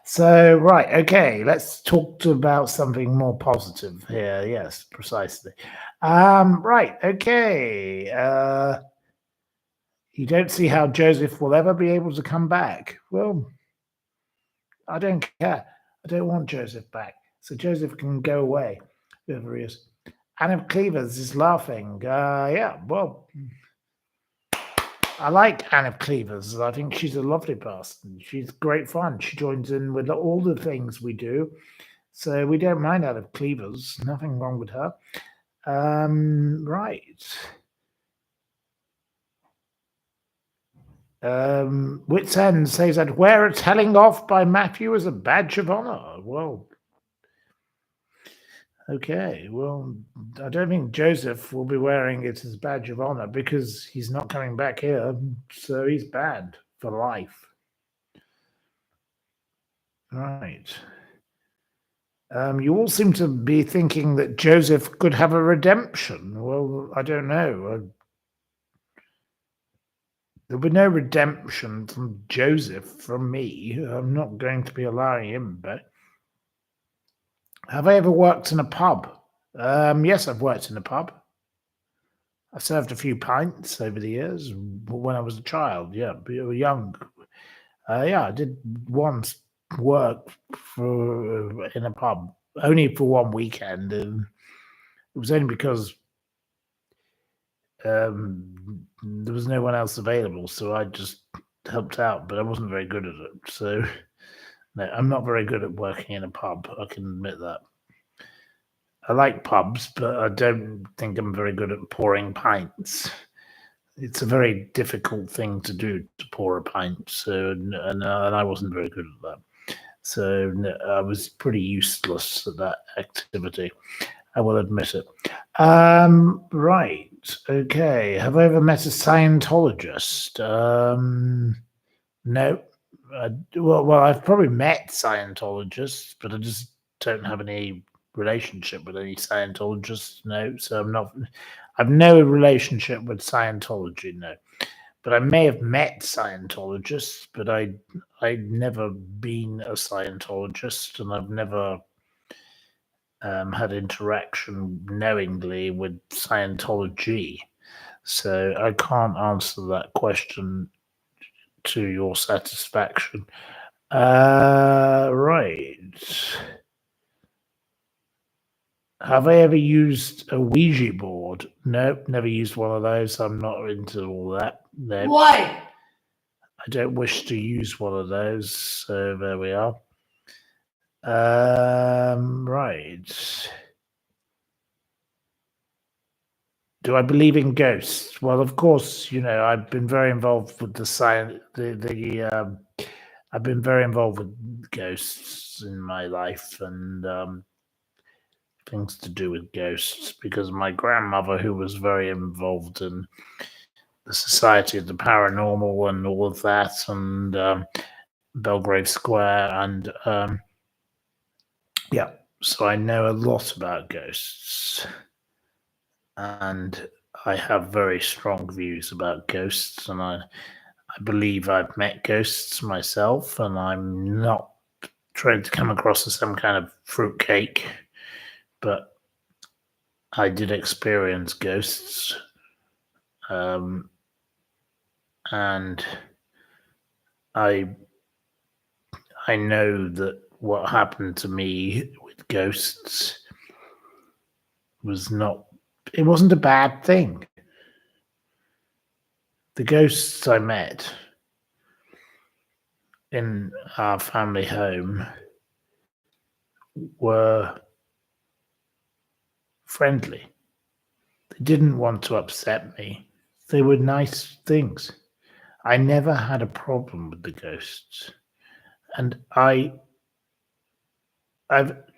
So, right, okay, let's talk about something more positive here. Yes, precisely. Right, okay. You don't see how Joseph will ever be able to come back. Well, I don't care. I don't want Joseph back. So Joseph can go away, whoever he is. Anna Cleavers is laughing. Yeah, well, I like Anna Cleavers. I think she's a lovely person. She's great fun. She joins in with all the things we do. So we don't mind Anna Cleavers. Nothing wrong with her. Right. Wits End says that wear a telling off by Matthew as a badge of honor. Well, okay. Well, I don't think Joseph will be wearing it as a badge of honor, because he's not coming back here. So he's banned for life. Right. You all seem to be thinking that Joseph could have a redemption. Well, I don't know. There were no redemption from Joseph from me. I'm not going to be allowing him back. Have I ever worked in a pub? Yes, I've worked in a pub. I served a few pints over the years when I was a child. Yeah, young. Yeah, I did once work in a pub, only for one weekend, and it was only because there was no one else available, so I just helped out. But I wasn't very good at it, so no, I'm not very good at working in a pub. I can admit that. I like pubs, but I don't think I'm very good at pouring pints. It's a very difficult thing to do to pour a pint, so and I wasn't very good at that. So I was pretty useless at that activity. I will admit it. Right. Okay. Have I ever met a Scientologist? No. Well, I've probably met Scientologists, but I just don't have any relationship with any Scientologists. No. So I'm not. I've no relationship with Scientology. No. But I may have met Scientologists, but I've never been a Scientologist, and I've never had interaction knowingly with Scientology. So I can't answer that question to your satisfaction. Right. Have I ever used a Ouija board? Nope, never used one of those. I'm not into all that. No. Why? I don't wish to use one of those. So there we are. Right. Do I believe in ghosts? Well, of course, I've been very involved with the science. I've been very involved with ghosts in my life and things to do with ghosts because my grandmother, who was very involved in the Society of the Paranormal and all of that, and Belgrave Square, and yeah, so I know a lot about ghosts. And I have very strong views about ghosts, and I believe I've met ghosts myself, and I'm not trying to come across as some kind of fruitcake, but I did experience ghosts, and I know that what happened to me with ghosts it wasn't a bad thing. The ghosts I met in our family home were friendly. They didn't want to upset me. They were nice things. I never had a problem with the ghosts. And I've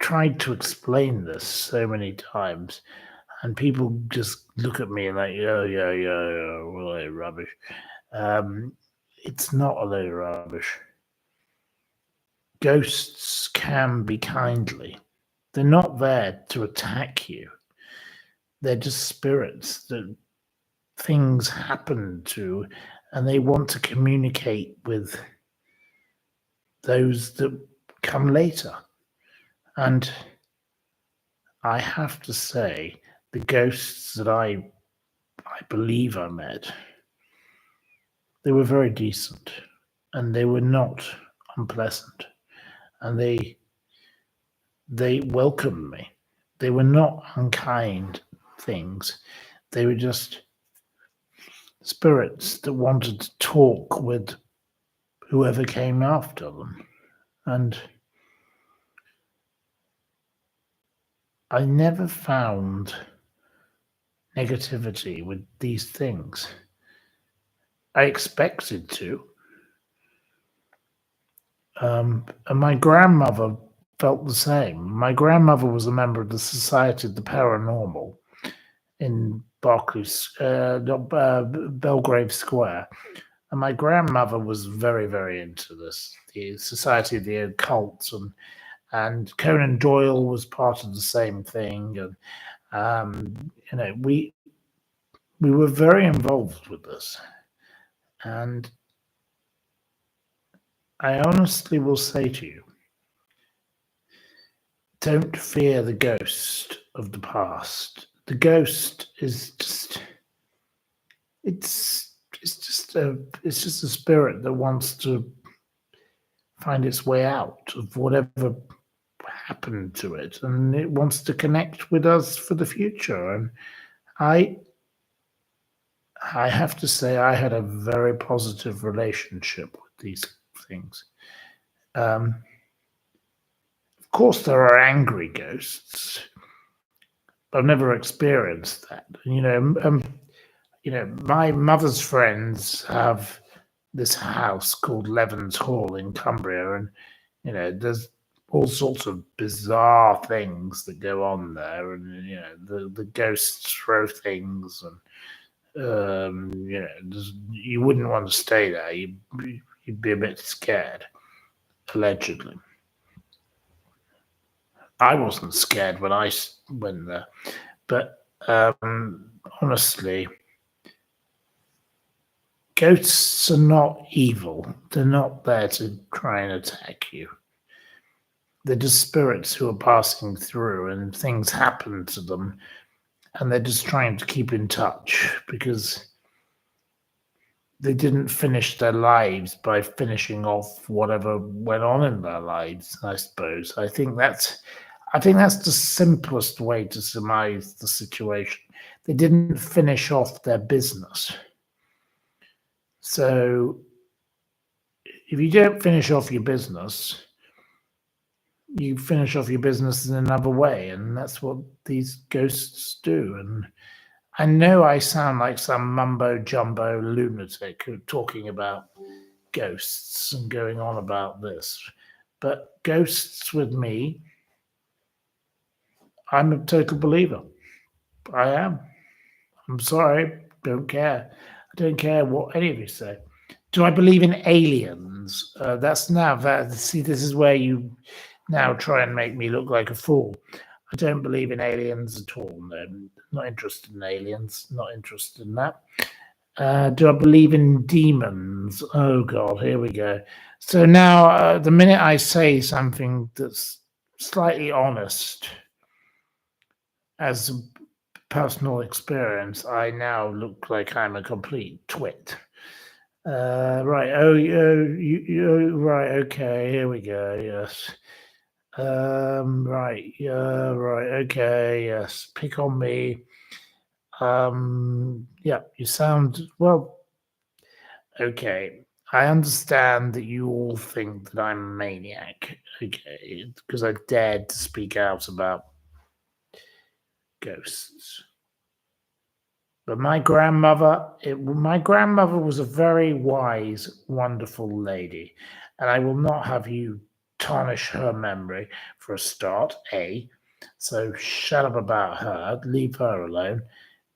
tried to explain this so many times, and people just look at me and like, yeah, well, rubbish. It's not a load of rubbish. Ghosts can be kindly. They're not there to attack you. They're just spirits that things happen to, and they want to communicate with those that come later. And I have to say, the ghosts that I believe I met, they were very decent, and they were not unpleasant, and they welcomed me. They were not unkind things. They were just spirits that wanted to talk with whoever came after them. And I never found negativity with these things. I expected to. And my grandmother felt the same. My grandmother was a member of the Society of the Paranormal in Belgrave Square. And my grandmother was very, very into this, the Society of the Occult, and Conan Doyle was part of the same thing. And we were very involved with this. And I honestly will say to you, don't fear the ghost of the past. The ghost is just it's just a spirit that wants to find its way out of whatever happened to it, and it wants to connect with us for the future. And I I have to say I had a very positive relationship with these things. Um, of course, there are angry ghosts. I've never experienced that. My mother's friends have this house called Levens Hall in Cumbria, and there's all sorts of bizarre things that go on there, and the ghosts throw things, and you wouldn't want to stay there. You'd be a bit scared, allegedly. I wasn't scared when I went there, but honestly, ghosts are not evil. They're not there to try and attack you. They're just spirits who are passing through, and things happen to them, and they're just trying to keep in touch because they didn't finish their lives by finishing off whatever went on in their lives, I suppose. I think that's the simplest way to surmise the situation. They didn't finish off their business. So if you don't finish off your business, you finish off your business in another way, and that's what these ghosts do. And I know I sound like some mumbo jumbo lunatic talking about ghosts and going on about this, but ghosts with me, I'm a total believer. I am. I'm sorry, don't care. I don't care what any of you say. Do I believe in aliens? That's now that. See, this is where you now try and make me look like a fool. I don't believe in aliens at all. No, not interested in aliens. Not interested in that. Do I believe in demons? Oh God, here we go. So now, the minute I say something that's slightly honest, as a personal experience, I now look like I'm a complete twit. Right. Oh, right. Okay. Here we go. Yes. Right. Yeah. Right. Okay. Yes. Pick on me. Yeah. You sound well. Okay. I understand that you all think that I'm a maniac. Okay, because I dared to speak out about ghosts. But my grandmother was a very wise, wonderful lady, and I will not have you tarnish her memory for a start, A. So shut up about her, leave her alone,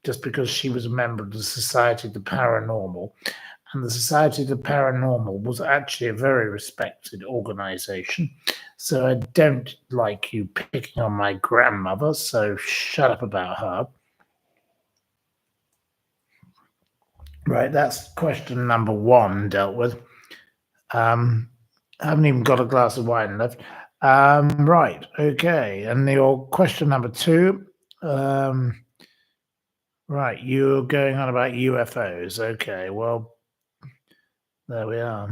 just because she was a member of the Society of the Paranormal. And the Society of the Paranormal was actually a very respected organization. So I don't like you picking on my grandmother, so shut up about her. Right, that's question number one dealt with. I haven't even got a glass of wine left. Right, okay. And your question number two. Right, you're going on about UFOs. Okay, well, there we are.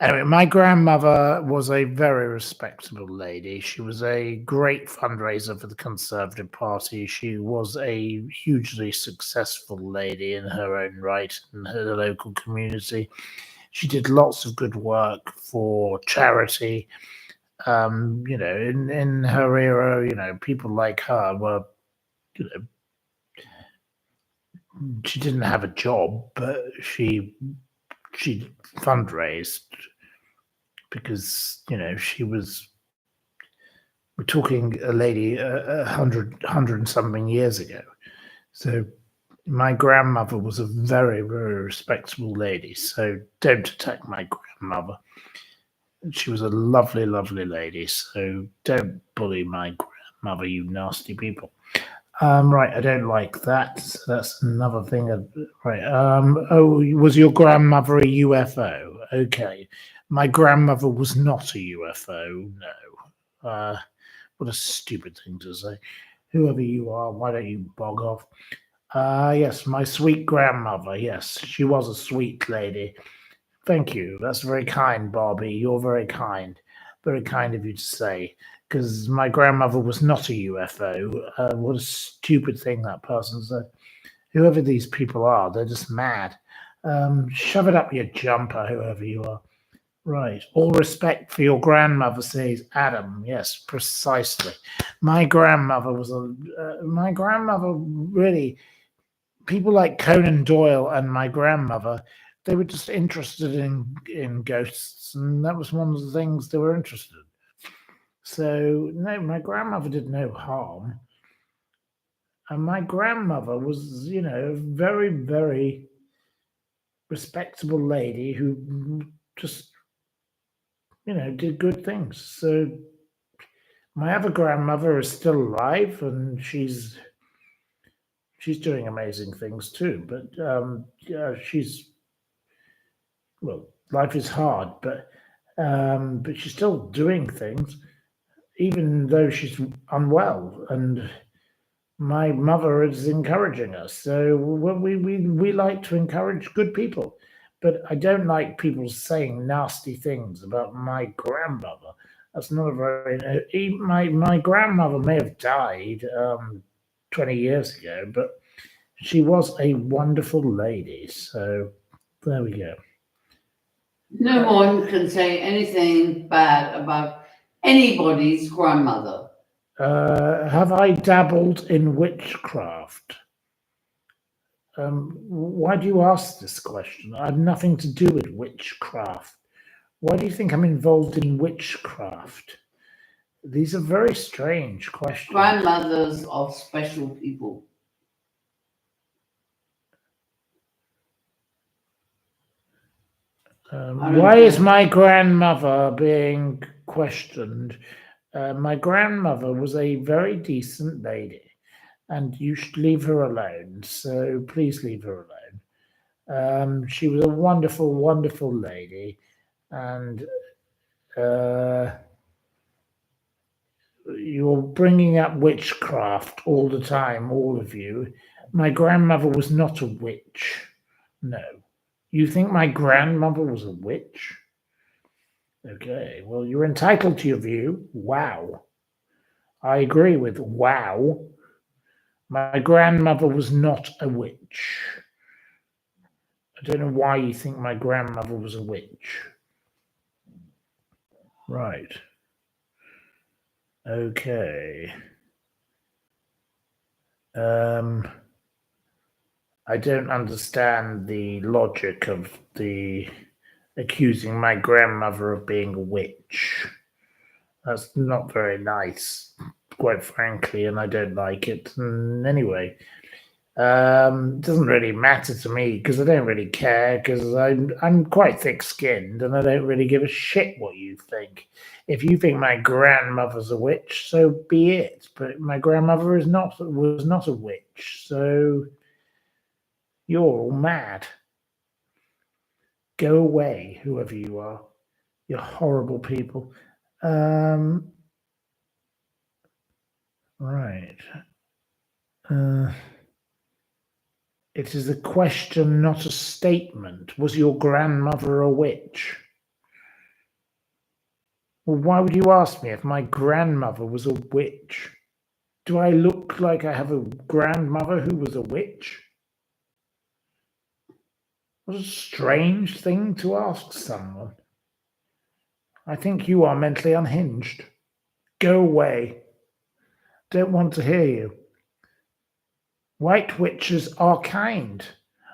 Anyway, my grandmother was a very respectable lady. She was a great fundraiser for the Conservative Party. She was a hugely successful lady in her own right in her local community. She did lots of good work for charity. In her era, people like her were, she didn't have a job, but she fundraised because she was, we're talking a lady 100 and something years ago. So my grandmother was a very, very respectable lady, so don't attack my grandmother. She was a lovely, lovely lady, so don't bully my grandmother, you nasty people. Right, I don't like that. So that's another thing. Right. Oh, was your grandmother a UFO? Okay. My grandmother was not a UFO. No. What a stupid thing to say. Whoever you are, why don't you bog off? Yes, my sweet grandmother. Yes, she was a sweet lady. Thank you. That's very kind, Barbie. You're very kind. Very kind of you to say. Because my grandmother was not a UFO. What a stupid thing that person said. Whoever these people are, they're just mad. Shove it up your jumper, whoever you are. Right. All respect for your grandmother, says Adam. Yes, precisely. My grandmother was a. My grandmother really. People like Conan Doyle and my grandmother, they were just interested in ghosts, and that was one of the things they were interested in. So no, my grandmother did no harm, and my grandmother was, a very, very respectable lady who just, did good things. So my other grandmother is still alive, and she's doing amazing things too. But yeah, life is hard, but she's still doing things, even though she's unwell. And my mother is encouraging us. So we like to encourage good people. But I don't like people saying nasty things about my grandmother. That's not a very. My grandmother may have died 20 years ago, but she was a wonderful lady. So there we go. No one can say anything bad about anybody's grandmother. Have I dabbled in witchcraft? Why do you ask this question? I have nothing to do with witchcraft. Why do you think I'm involved in witchcraft? These are very strange questions. Grandmothers are special people. Why is my grandmother being questioned? My grandmother was a very decent lady, and you should leave her alone. So please leave her alone. She was a wonderful, wonderful lady, and you're bringing up witchcraft all the time, all of you. My grandmother was not a witch. No. You think my grandmother was a witch? Okay, well, you're entitled to your view. Wow. I agree with wow. My grandmother was not a witch. I don't know why you think my grandmother was a witch. Right. Okay. I don't understand the logic of the accusing my grandmother of being a witch. That's not very nice, quite frankly, and I don't like it. And anyway, it doesn't really matter to me because I don't really care because I'm quite thick-skinned and I don't really give a shit what you think. If you think my grandmother's a witch, so be it. But my grandmother was not a witch, so you're all mad. Go away, whoever you are. You're horrible people. Right. It is a question, not a statement. Was your grandmother a witch? Well, why would you ask me if my grandmother was a witch? Do I look like I have a grandmother who was a witch? What a strange thing to ask someone. I think you are mentally unhinged. Go away. Don't want to hear you. White witches are kind.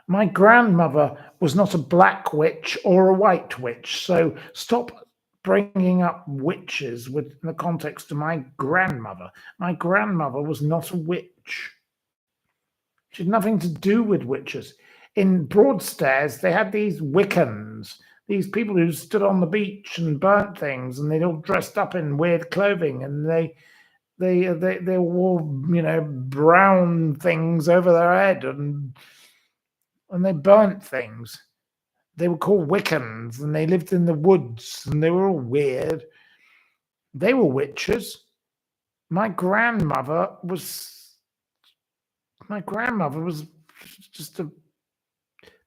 My grandmother was not a black witch or a white witch, so stop bringing up witches in the context of my grandmother. My grandmother was not a witch. She had nothing to do with witches. In Broadstairs, they had these Wiccans, these people who stood on the beach and burnt things, and they'd all dressed up in weird clothing, and they They wore, brown things over their head, and they burnt things. They were called Wiccans, and they lived in the woods, and they were all weird. They were witches. My grandmother was just a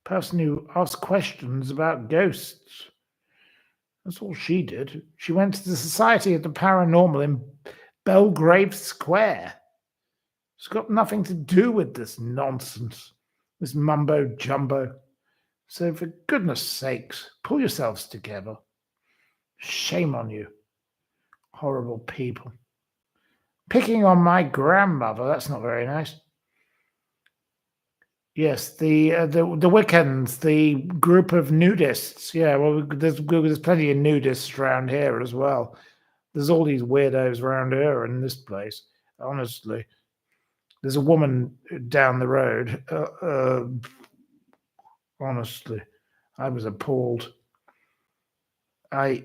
person who asked questions about ghosts. That's all she did. She went to the Society of the Paranormal in Belgrave Square. It's got nothing to do with this nonsense, this mumbo jumbo. So, for goodness sakes, pull yourselves together. Shame on you, horrible people. Picking on my grandmother, that's not very nice. Yes, the Wiccans, the group of nudists. Yeah, well, there's plenty of nudists around here as well. There's all these weirdos around here in this place. Honestly, there's a woman down the road. Honestly, I was appalled. I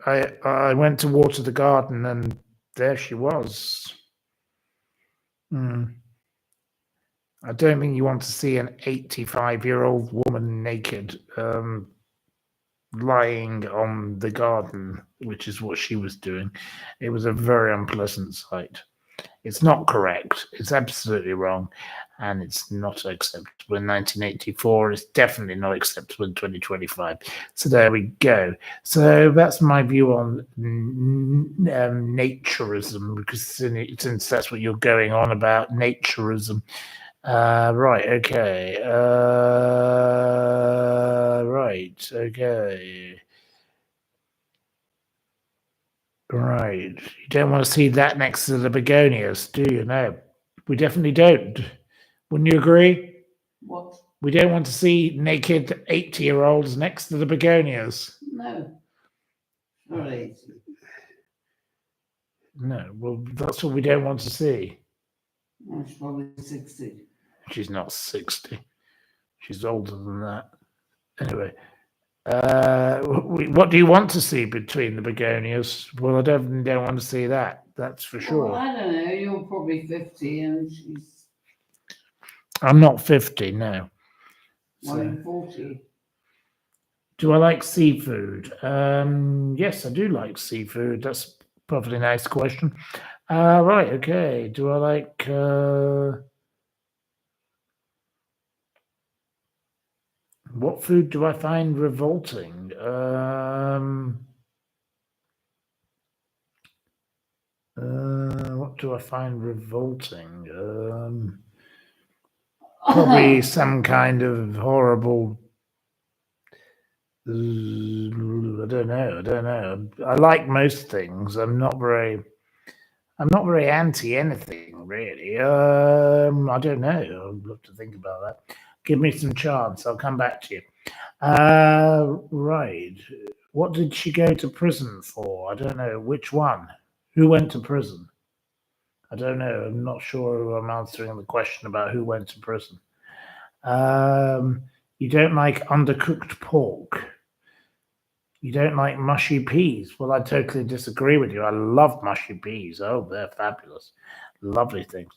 went to water the garden, and there she was. I don't think you want to see an 85-year-old woman naked, lying on the garden, which is what she was doing. It was a very unpleasant sight. It's not correct. It's absolutely wrong, and it's not acceptable in 1984. It's definitely not acceptable in 2025. So there we go. So that's my view on naturism, because since that's what you're going on about, naturism. Right, okay. Right, okay. Right. You don't want to see that next to the begonias, do you? No, we definitely don't. Wouldn't you agree? What? We don't want to see naked 80-year-olds next to the begonias. No. Not 80. No, well, that's what we don't want to see. No, she's probably 60. She's not 60. She's older than that. Anyway, what do you want to see between the begonias? Well, I definitely don't want to see that. That's for sure. Well, I don't know. You're probably 50 and she's I'm not 50, no. more than 40. Do I like seafood? Yes, I do like seafood. That's probably a nice question. Right, okay. Do I like... what food do I find revolting? What do I find revolting? Probably some kind of horrible... I don't know. I like most things. I'm not very anti anything, really. I don't know. I'd love to think about that. Give me some chance. I'll come back to you. Right. What did she go to prison for? I don't know. Which one? Who went to prison? I don't know. I'm not sure I'm answering the question about who went to prison. You don't like undercooked pork. You don't like mushy peas. Well, I totally disagree with you. I love mushy peas. Oh, they're fabulous. Lovely things.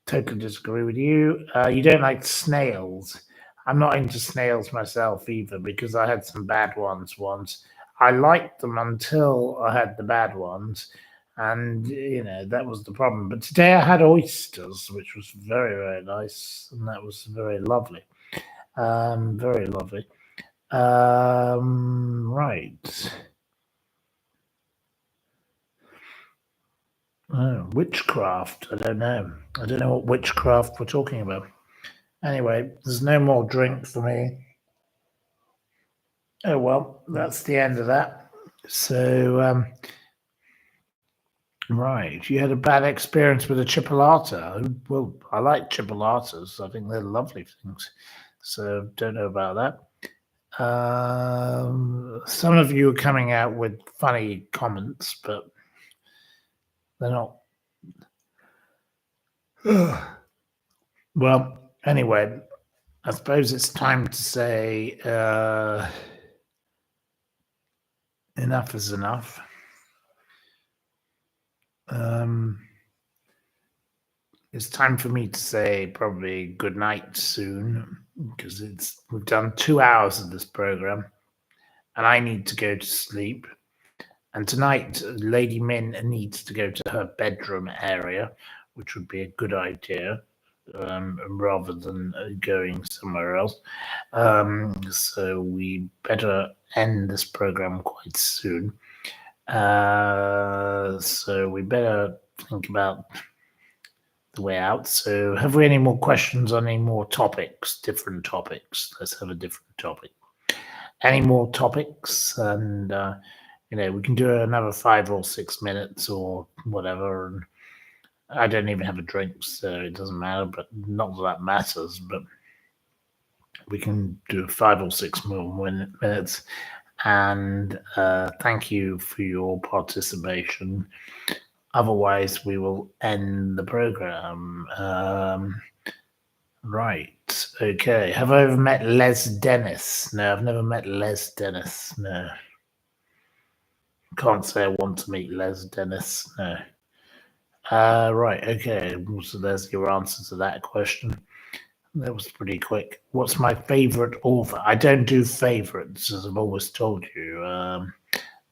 Totally disagree with you. You don't like snails. I'm not into snails myself either, because I had some bad ones once. I liked them until I had the bad ones. And, that was the problem. But today I had oysters, which was very, very nice. And that was very lovely. Very lovely. Right. Oh, witchcraft. I don't know. I don't know what witchcraft we're talking about. Anyway, there's no more drink for me. Oh, well, that's the end of that. So, right. You had a bad experience with a chipolata. Well, I like chipolatas. I think they're lovely things. So, don't know about that. Some of you are coming out with funny comments, but they're not. Well, anyway, I suppose it's time to say enough is enough. it's time for me to say probably good night soon because we've done 2 hours of this program and I need to go to sleep. And tonight, Lady Min needs to go to her bedroom area, which would be a good idea, rather than going somewhere else. So we better end this program quite soon. So we better think about the way out. So have we any more questions on any more topics, different topics? Let's have a different topic. Any more topics? And we can do another 5 or 6 minutes or whatever. And I don't even have a drink, so it doesn't matter. But not that matters. But we can do 5 or 6 more minutes. And thank you for your participation. Otherwise, we will end the program. Right. Okay. Have I ever met Les Dennis? No, I've never met Les Dennis. No. Can't say I want to meet Les Dennis. No. Right. Okay. So there's your answer to that question. That was pretty quick. What's my favorite author? I don't do favorites, as I've always told you.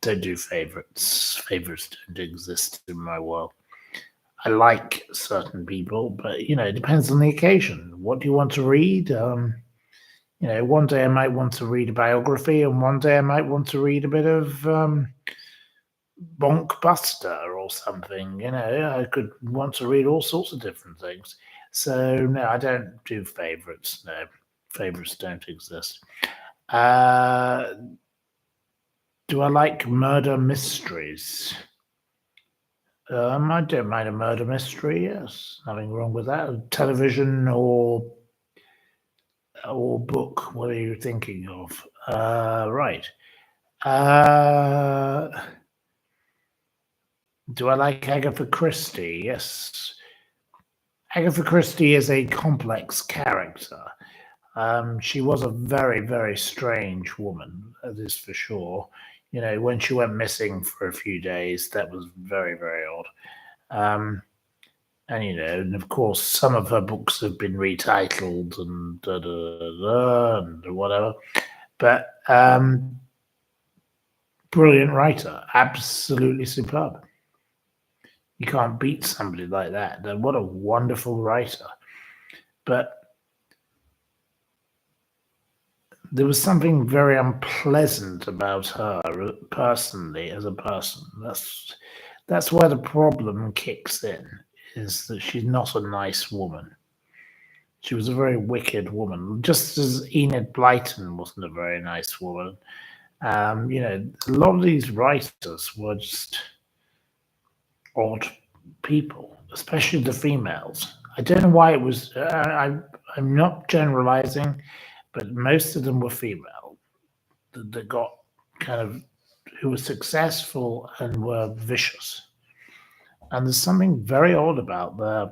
Don't do favorites. Favorites don't exist in my world. I like certain people, but it depends on the occasion. What do you want to read? One day I might want to read a biography, and one day I might want to read a bit of Bonkbuster or something. I could want to read all sorts of different things. So no, I don't do favorites. No, favorites don't exist. Do I like murder mysteries? I don't mind a murder mystery. Yes, nothing wrong with that. Television or book. What are you thinking of? Right. Do I like Agatha Christie? Yes. Agatha Christie is a complex character. She was a very, very strange woman, that is for sure. When she went missing for a few days, that was very, very odd. And of course, some of her books have been retitled and and whatever. But brilliant writer, absolutely superb. You can't beat somebody like that. What a wonderful writer. But there was something very unpleasant about her personally as a person. That's where the problem kicks in, is that she's not a nice woman. She was a very wicked woman, just as Enid Blyton wasn't a very nice woman. A lot of these writers were just odd people, especially the females. I don't know why it was. I'm not generalizing, but most of them were female that got who were successful and were vicious. And there's something very odd about their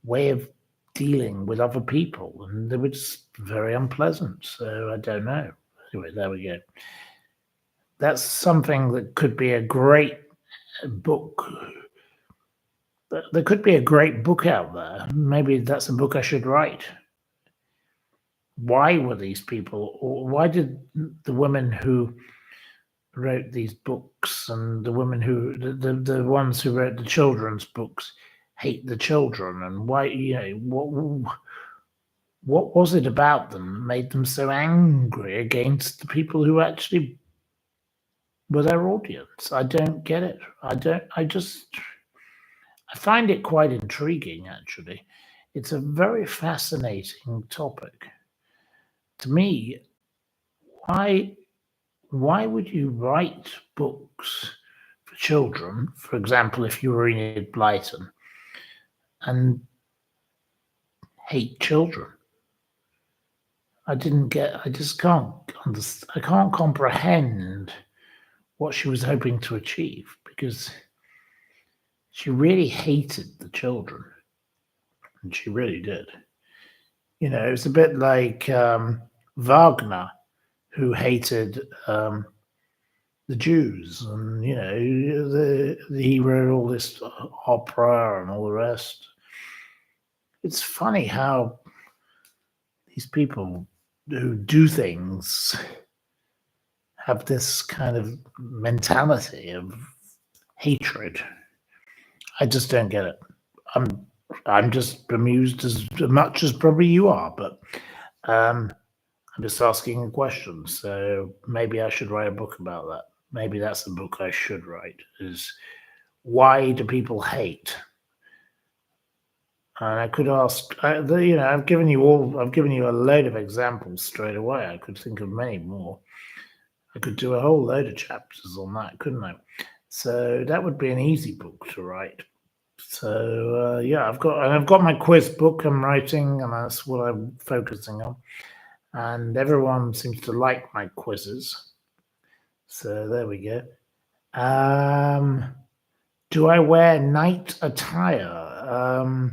way of dealing with other people, and they were just very unpleasant. So I don't know. Anyway, there we go. That's something that could be a great book. There could be a great book out there. Maybe that's a book I should write. Why were these people, or why did the women who wrote these books and the women who, the ones who wrote the children's books, hate the children? And why, what was it about them that made them so angry against the people who actually were their audience? I don't get it. I find it quite intriguing, actually. It's a very fascinating topic. To me, why would you write books for children, for example, if you were Enid Blyton, and hate children? I just can't understand. I can't comprehend what she was hoping to achieve, because she really hated the children, and she really did. It's a bit like Wagner, who hated the Jews, and he wrote all this opera and all the rest. it's funny how these people who do things have this kind of mentality of hatred. I just don't get it. I'm just bemused as much as probably you are, but I'm just asking a question. So maybe I should write a book about that. Maybe that's the book I should write, is why do people hate? And I could ask, I've given you a load of examples straight away. I could think of many more. I could do a whole load of chapters on that, couldn't I? So that would be an easy book to write. So I've got my quiz book I'm writing, and that's what I'm focusing on. And everyone seems to like my quizzes. So there we go. Do I wear night attire?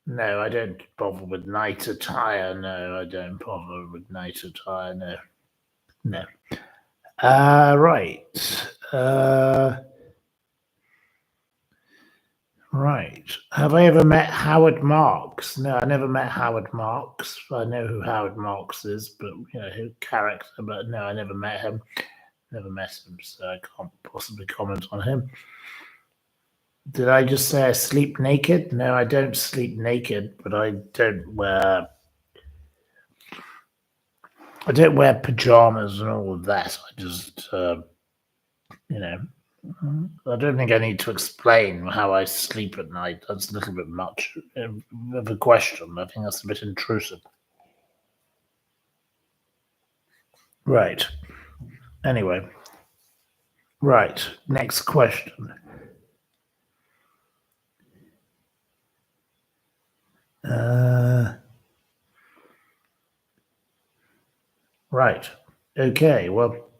No, I don't bother with night attire. No, I don't bother with night attire. No. Right. Right. Have I ever met Howard Marks? No, I never met Howard Marks. I know who Howard Marks is, but who character. But no, I never met him. Never met him, so I can't possibly comment on him. Did I just say I sleep naked? No, I don't sleep naked, but I don't wear pajamas and all of that. I just, I don't think I need to explain how I sleep at night. That's a little bit much of a question. I think that's a bit intrusive. Right. Anyway. Right. Next question. Right. Okay. Well,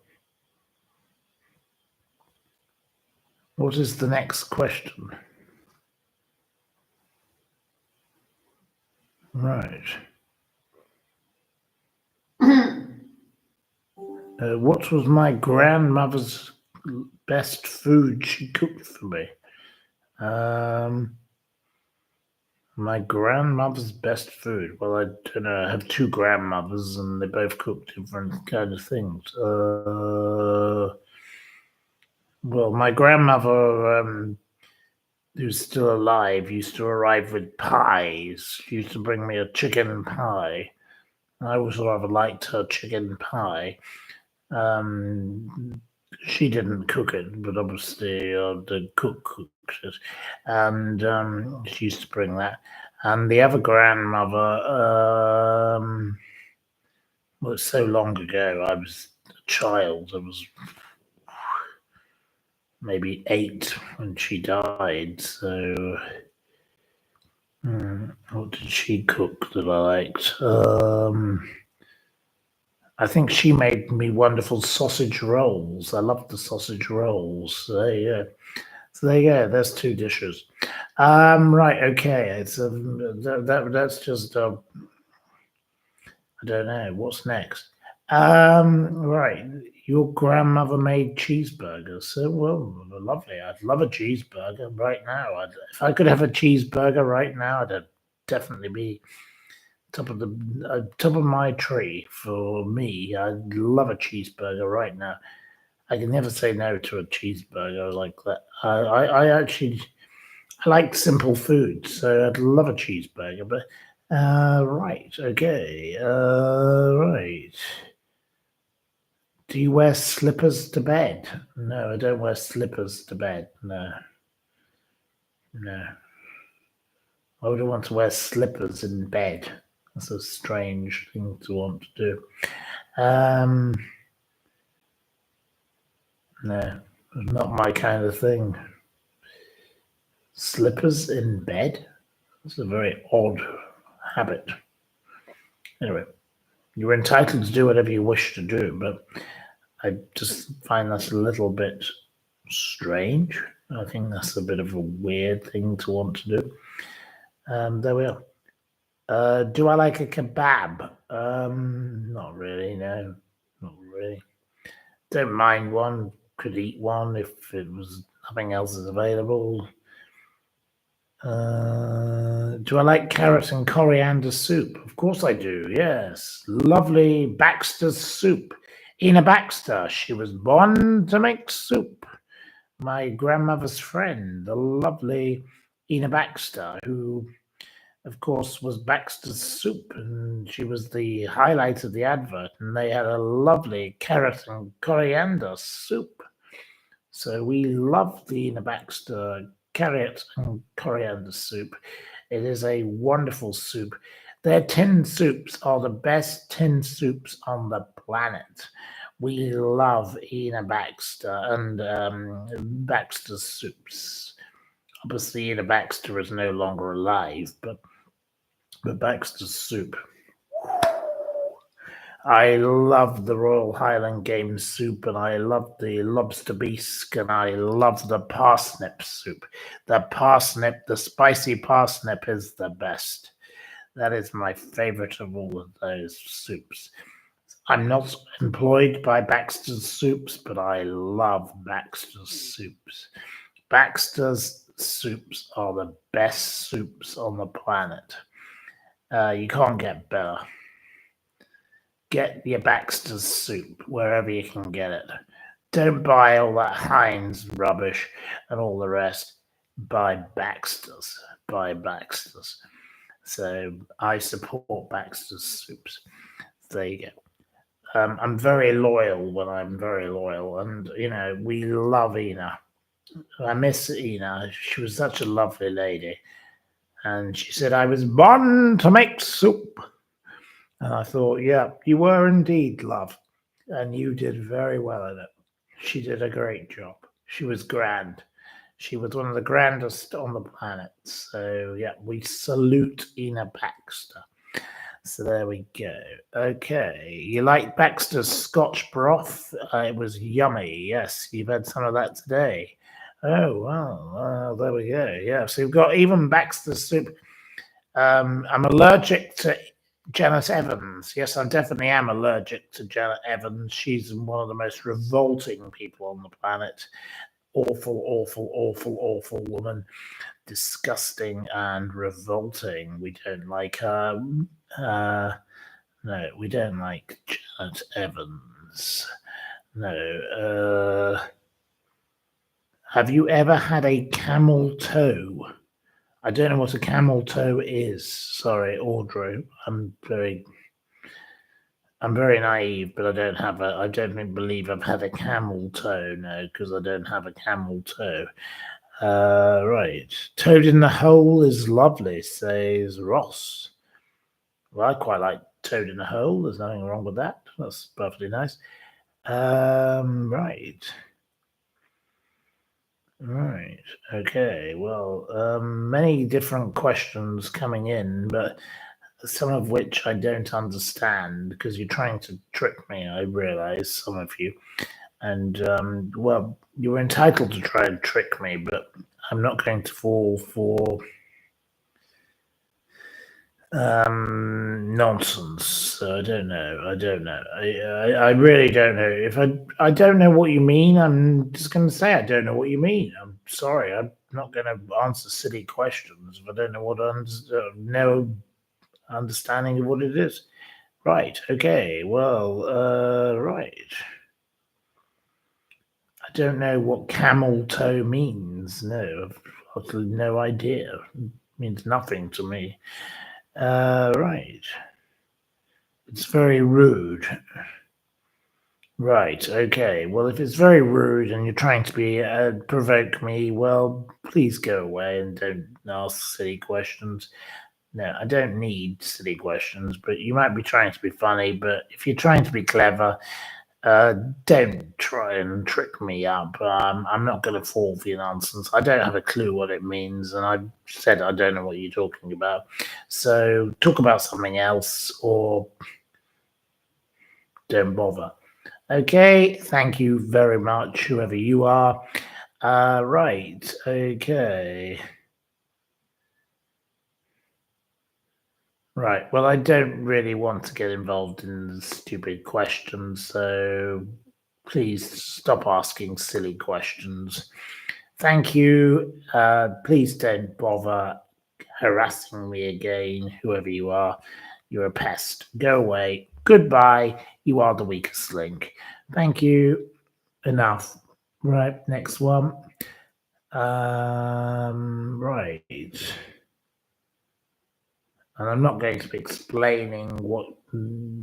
what is the next question? Right. What was my grandmother's best food she cooked for me? My grandmother's best food. Well, I don't know. I have two grandmothers, and they both cook different kind of things. Well, my grandmother, who's still alive, used to arrive with pies. She used to bring me a chicken pie. I always rather liked her chicken pie. She didn't cook it, but obviously the cook cooked it, and she used to bring that. And the other grandmother, well, it's so long ago. I was a child. I was maybe 8 when she died. So, what did she cook that I liked? I think she made me wonderful sausage rolls. I loved the sausage rolls. So there you go. So there you go. There's two dishes. Right. Okay. It's that's just. I don't know what's next. Right. Your grandmother made cheeseburgers. So well, lovely. I'd love a cheeseburger right now. If I could have a cheeseburger right now, I'd definitely be top of my tree for me. I'd love a cheeseburger right now. I can never say no to a cheeseburger like that. I actually like simple food, so I'd love a cheeseburger. But right, okay, right. Do you wear slippers to bed? No, I don't wear slippers to bed. No. I wouldn't want to wear slippers in bed. That's a strange thing to want to do. No, not my kind of thing. Slippers in bed? That's a very odd habit. Anyway, you're entitled to do whatever you wish to do, but I just find that a little bit strange. I think that's a bit of a weird thing to want to do. There we are. Do I like a kebab? Not really, no. Not really. Don't mind one. Could eat one if it was nothing else is available. Do Do I like carrot and coriander soup? Of course I do, yes. Lovely Baxter's soup. Ina Baxter, she was born to make soup. My grandmother's friend, the lovely Ina Baxter, who, of course, was Baxter's soup, and she was the highlight of the advert, and they had a lovely carrot and coriander soup. So we love the Ina Baxter carrot and coriander soup. It is a wonderful soup. Their tin soups are the best tin soups on the planet. We love Ina Baxter and Baxter's soups. Obviously, Ina Baxter is no longer alive, but Baxter's soup. I love the Royal Highland Games soup, and I love the lobster bisque, and I love the parsnip soup. The spicy parsnip is the best. That is my favorite of all of those soups. I'm not employed by Baxter's Soups, but I love Baxter's Soups. Baxter's Soups are the best soups on the planet. You can't get better. Get your Baxter's soup wherever you can get it. Don't buy all that Heinz rubbish and all the rest. Buy Baxter's. Buy Baxter's. So I support Baxter's soups. There you go. I'm very loyal when I'm very loyal, and we love Ina. I miss Ina. She was such a lovely lady, and she said I was born to make soup. And I thought, yeah, you were indeed, love. And you did very well at it. She did a great job. She was grand. She was one of the grandest on the planet. So, yeah, we salute Ina Baxter. So there we go. Okay. You like Baxter's Scotch broth? It was yummy. Yes, you've had some of that today. Oh, well, there we go. Yeah, so you've got even Baxter's soup. I'm allergic to Janet Evans. Yes, I definitely am allergic to Janet Evans. She's one of the most revolting people on the planet. Awful, awful, awful, awful woman. Disgusting and revolting. We don't like her. No, we don't like Janet Evans. No. Have you ever had a camel toe? I don't know what a camel toe is. Sorry, Audrey. I'm very naive, but I don't believe I've had a camel toe. No, because I don't have a camel toe. Right. Toad in the hole is lovely, says Ross. Well, I quite like Toad in the hole. There's nothing wrong with that. That's perfectly nice. Right. Right. Okay. Well, many different questions coming in, but some of which I don't understand because you're trying to trick me. I realize, some of you, and well, you're entitled to try and trick me, but I'm not going to fall for nonsense. So I don't know. I really don't know. If I don't know what you mean, I'm just going to say I don't know what you mean. I'm sorry. I'm not going to answer silly questions if I don't know what no understanding of what it is. Right. Okay. Well. Right. I don't know what camel toe means. No, I've got no idea. It means nothing to me. Right. It's very rude. Right. Okay. Well, if it's very rude and you're trying to provoke me, well, please go away and don't ask silly questions. No, I don't need silly questions, but you might be trying to be funny. But if you're trying to be clever, don't try and trick me up. I'm not going to fall for your nonsense. I don't have a clue what it means, and I said I don't know what you're talking about. So talk about something else, or don't bother. Okay, thank you very much, whoever you are. Right, okay. Right, well, I don't really want to get involved in the stupid questions, so please stop asking silly questions. Thank you. Please don't bother harassing me again, whoever you are. You're a pest. Go away. Goodbye. You are the weakest link. Thank you. Enough. Right, next one. Right. And I'm not going to be explaining what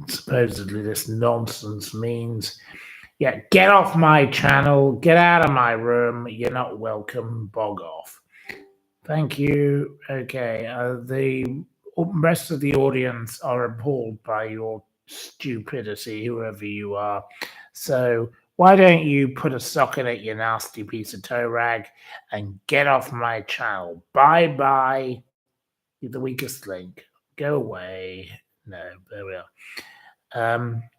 supposedly this nonsense means. Yeah, get off my channel. Get out of my room. You're not welcome. Bog off. Thank you. Okay. The rest of the audience are appalled by your stupidity, whoever you are. So why don't you put a sock in it, you nasty piece of toe rag, and get off my channel? Bye bye. You're the weakest link. Go away. No, there we are.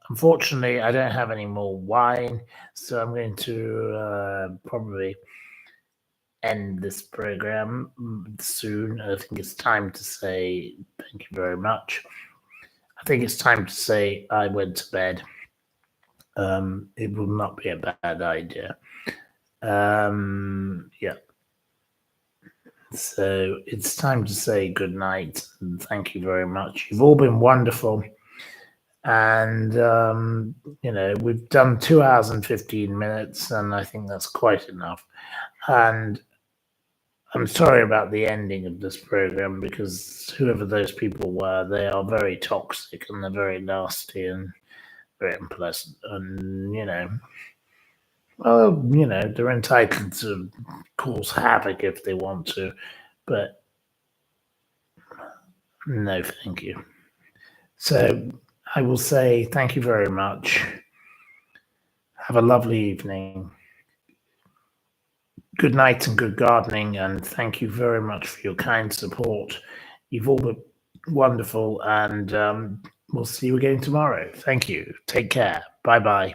Unfortunately, I don't have any more wine, so I'm going to probably end this program soon. I think it's time to say thank you very much. I think it's time to say I went to bed. It will not be a bad idea. Yeah. So it's time to say good night and thank you very much. You've all been wonderful. And, we've done 2 hours and 15 minutes, and I think that's quite enough. And I'm sorry about the ending of this program because whoever those people were, they are very toxic and they're very nasty and very unpleasant. And, they're entitled to cause havoc if they want to, but no, thank you. So I will say thank you very much. Have a lovely evening. Good night and good gardening, and thank you very much for your kind support. You've all been wonderful, and we'll see you again tomorrow. Thank you. Take care. Bye-bye.